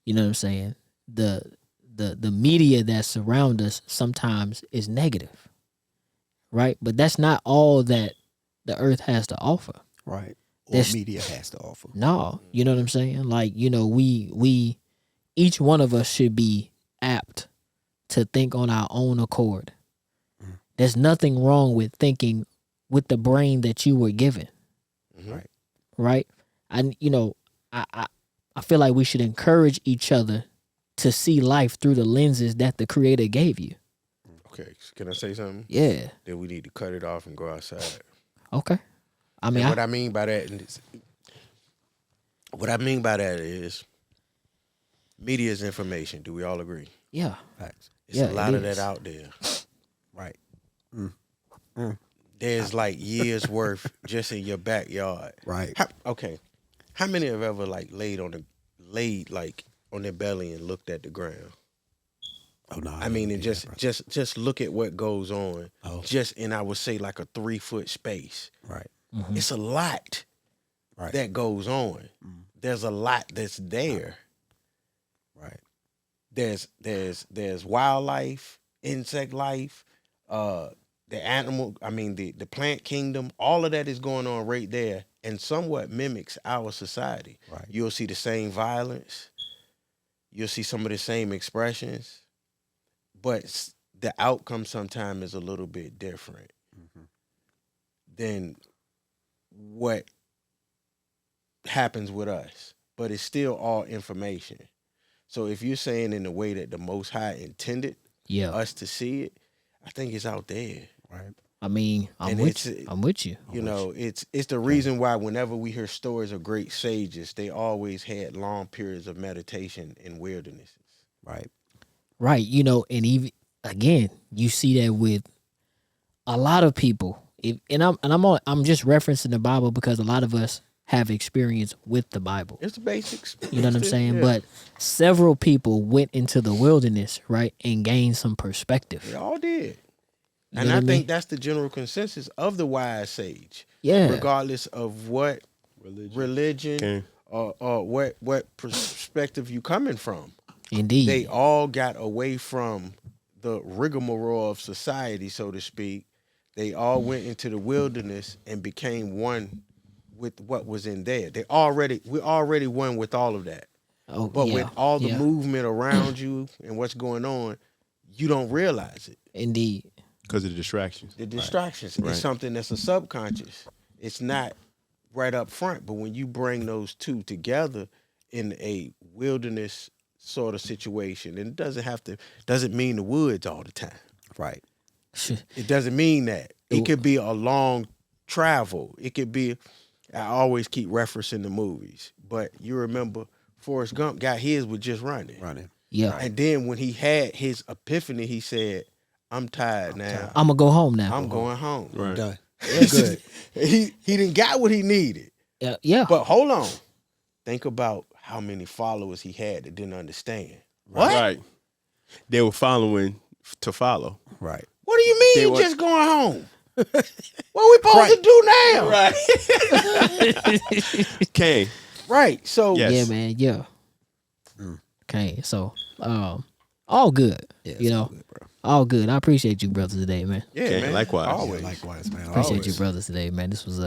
Speaker 2: You know what I'm saying? The media that surround us sometimes is negative. Right? But that's not all that the earth has to offer.
Speaker 3: Right. Or
Speaker 2: There's-
Speaker 3: media has to offer.
Speaker 2: No, you know what I'm saying? Like, we each one of us should be apt to think on our own accord.
Speaker 3: Mm.
Speaker 2: There's nothing wrong with thinking with the brain that you were given,
Speaker 3: Right.
Speaker 2: right? And I feel like we should encourage each other to see life through the lenses that the Creator gave you.
Speaker 4: Okay, can I say something?
Speaker 2: Yeah.
Speaker 4: Then we need to cut it off and go outside.
Speaker 2: Okay. I mean,
Speaker 4: And what I mean by that is media is information. Do we all agree?
Speaker 2: yeah.
Speaker 3: Facts.
Speaker 4: It's
Speaker 2: Yeah,
Speaker 4: a lot
Speaker 2: it
Speaker 4: of that
Speaker 2: is.
Speaker 4: out there.
Speaker 3: Right.
Speaker 4: There's like years worth just in your backyard.
Speaker 3: Right.
Speaker 4: How many have ever like laid on their belly and looked at the ground?
Speaker 3: Oh no.
Speaker 4: I mean, and just look at what goes on.
Speaker 3: Oh.
Speaker 4: Just in, I would say, like a 3-foot space.
Speaker 3: Right.
Speaker 2: Mhm.
Speaker 4: It's a lot
Speaker 3: Right.
Speaker 4: that goes on. There's a lot that's there.
Speaker 3: Right.
Speaker 4: There's wildlife, insect life, the animal. I mean, the plant kingdom. All of that is going on right there, and somewhat mimics our society.
Speaker 3: Right.
Speaker 4: You'll see the same violence. You'll see some of the same expressions, but the outcome sometimes is a little bit different than what happens with us. But it's still all information. So if you're saying in the way that the Most High intended
Speaker 2: Yeah.
Speaker 4: us to see it, I think it's out there.
Speaker 3: Right.
Speaker 2: I mean, I'm
Speaker 4: And
Speaker 2: with
Speaker 4: it's-
Speaker 2: you. I'm with you.
Speaker 4: You know, it's the reason why whenever we hear stories of great sages, they always had long periods of meditation in wildernesses.
Speaker 3: Right.
Speaker 2: Right. And even again, you see that with a lot of people. I'm just referencing the Bible because a lot of us have experience with the Bible.
Speaker 4: It's the basics.
Speaker 2: You know what I'm saying?
Speaker 4: Yeah.
Speaker 2: But several people went into the wilderness, right, and gained some perspective.
Speaker 4: They all did.
Speaker 2: You
Speaker 4: And
Speaker 2: know
Speaker 4: I
Speaker 2: what I
Speaker 4: think
Speaker 2: mean?
Speaker 4: that's the general consensus of the wise sage,
Speaker 2: Yeah.
Speaker 4: regardless of what religion
Speaker 1: Okay.
Speaker 4: or what perspective you coming from.
Speaker 2: Indeed.
Speaker 4: They all got away from the rigmarole of society, so to speak. They all went into the wilderness and became one with what was in there. We're already one with all of that.
Speaker 2: Oh,
Speaker 4: But
Speaker 2: yeah.
Speaker 4: with all the
Speaker 2: Yeah.
Speaker 4: movement around you and what's going on, you don't realize it.
Speaker 2: Indeed.
Speaker 1: Because of the distractions.
Speaker 4: The distractions.
Speaker 1: Right.
Speaker 4: It's something that's a subconscious. It's not right up front. But when you bring those two together in a wilderness sort of situation, and it doesn't mean the woods all the time.
Speaker 3: Right.
Speaker 4: It doesn't mean that. It could be a long travel. It could be, I always keep referencing the movies, but you remember Forrest Gump got his with just running.
Speaker 3: Running.
Speaker 2: Yeah.
Speaker 4: And then when he had his epiphany, he said, I'm tired now.
Speaker 2: I'm going to go home now.
Speaker 4: I'm going home.
Speaker 1: Right.
Speaker 3: Done.
Speaker 4: Good. he didn't got what he needed.
Speaker 2: Yeah.
Speaker 4: But hold on. Think about how many followers he had that didn't understand. What?
Speaker 1: Right. They were following to follow.
Speaker 3: Right.
Speaker 4: What do you mean
Speaker 1: They
Speaker 4: you
Speaker 1: wa-
Speaker 4: just going home? What we supposed to do now?
Speaker 1: Right. Kane.
Speaker 4: Right. So
Speaker 1: Yes.
Speaker 2: Yeah, man. Yeah.
Speaker 3: Mm.
Speaker 2: Okay. So, all good.
Speaker 3: Yeah.
Speaker 2: You know, all good. I appreciate you, brothers, today, man.
Speaker 4: yeah,
Speaker 1: Okay,
Speaker 4: man.
Speaker 1: likewise.
Speaker 4: Always.
Speaker 3: Yeah, likewise, man.
Speaker 2: Appreciate
Speaker 3: Always.
Speaker 2: you, brothers, today, man. This was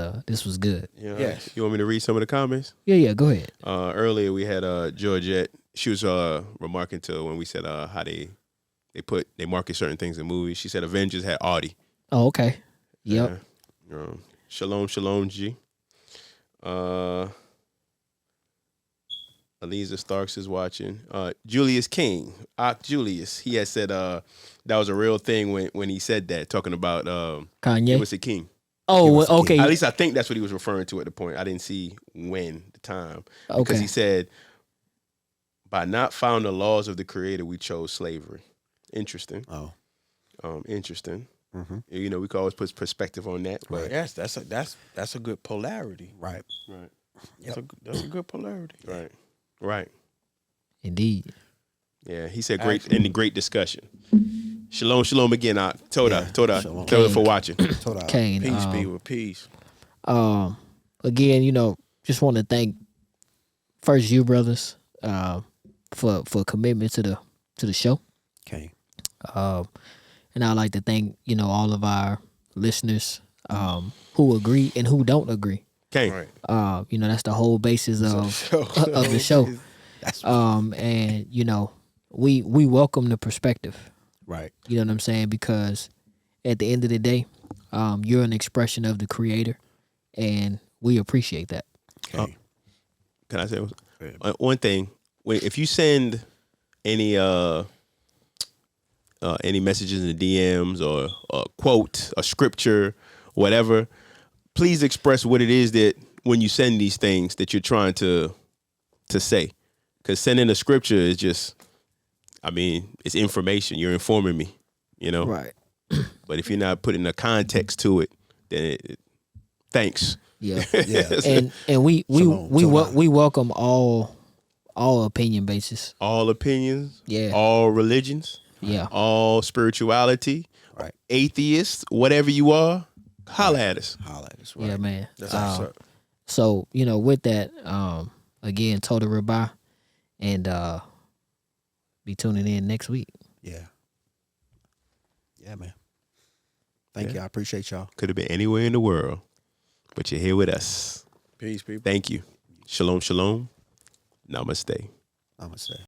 Speaker 2: good.
Speaker 1: You know,
Speaker 4: Yes.
Speaker 1: You want me to read some of the comments?
Speaker 2: Yeah. Go ahead.
Speaker 1: Earlier we had Georgette. She was remarking to when we said how they market certain things in movies. She said Avengers had Audi.
Speaker 2: Oh, okay. Yep.
Speaker 1: Shalom, G. Eliza Starks is watching. Julius King, Julius. He had said that was a real thing when he said that, talking about
Speaker 2: Kanye.
Speaker 1: it was a king.
Speaker 2: Oh,
Speaker 3: was a king.
Speaker 2: okay.
Speaker 1: At least I think that's what he was referring to at the point. I didn't see when, the time. Because
Speaker 2: Okay.
Speaker 1: he said, by not following the laws of the Creator, we chose slavery. Interesting.
Speaker 3: Oh.
Speaker 1: Interesting.
Speaker 3: Mm-hmm.
Speaker 1: You know, we can always put perspective on that. But
Speaker 4: Yes, that's a good polarity.
Speaker 3: Right.
Speaker 1: right.
Speaker 4: That's a good polarity.
Speaker 1: Right. Right.
Speaker 2: Indeed.
Speaker 1: Yeah, he said great discussion. Shalom again. Toda
Speaker 3: Shalom.
Speaker 1: for watching.
Speaker 3: Told out.
Speaker 2: Kane.
Speaker 4: Peace be with peace.
Speaker 2: Again, just want to thank first you brothers for commitment to the show.
Speaker 3: Okay.
Speaker 2: And I'd like to thank all of our listeners who agree and who don't agree.
Speaker 1: Okay.
Speaker 4: Right.
Speaker 2: You know, that's the whole basis of of the show.
Speaker 3: That's
Speaker 2: And you know, we welcome the perspective.
Speaker 3: right.
Speaker 2: You know what I'm saying? Because at the end of the day, you're an expression of the creator, and we appreciate that.
Speaker 3: Okay.
Speaker 1: Can I say
Speaker 3: ahead.
Speaker 1: one thing? If you send any messages in the DMs or a quote, a scripture, whatever, please express what it is that when you send these things that you're trying to say. Because sending a scripture is just, I mean, it's information. You're informing me, you know.
Speaker 2: Right.
Speaker 1: But if you're not putting a context to it, then thanks.
Speaker 2: Yeah.
Speaker 3: Yeah.
Speaker 2: And we
Speaker 3: Shalom. Shalom.
Speaker 2: we welcome all opinion basis.
Speaker 1: All opinions,
Speaker 2: Yeah.
Speaker 1: all religions,
Speaker 2: Yeah.
Speaker 1: all spirituality,
Speaker 3: Right.
Speaker 1: atheists, whatever you are, holla at us.
Speaker 3: Holla at us. Right.
Speaker 2: Yeah, man.
Speaker 4: That's what's up.
Speaker 2: So, you know, with that, again, Total Rabbi, and be tuning in next week.
Speaker 3: Yeah. Yeah, man. Thank you. I appreciate y'all.
Speaker 1: Could have been anywhere in the world, but you're here with us.
Speaker 4: Peace, people.
Speaker 1: Thank you. Shalom, shalom. Namaste.
Speaker 3: Namaste.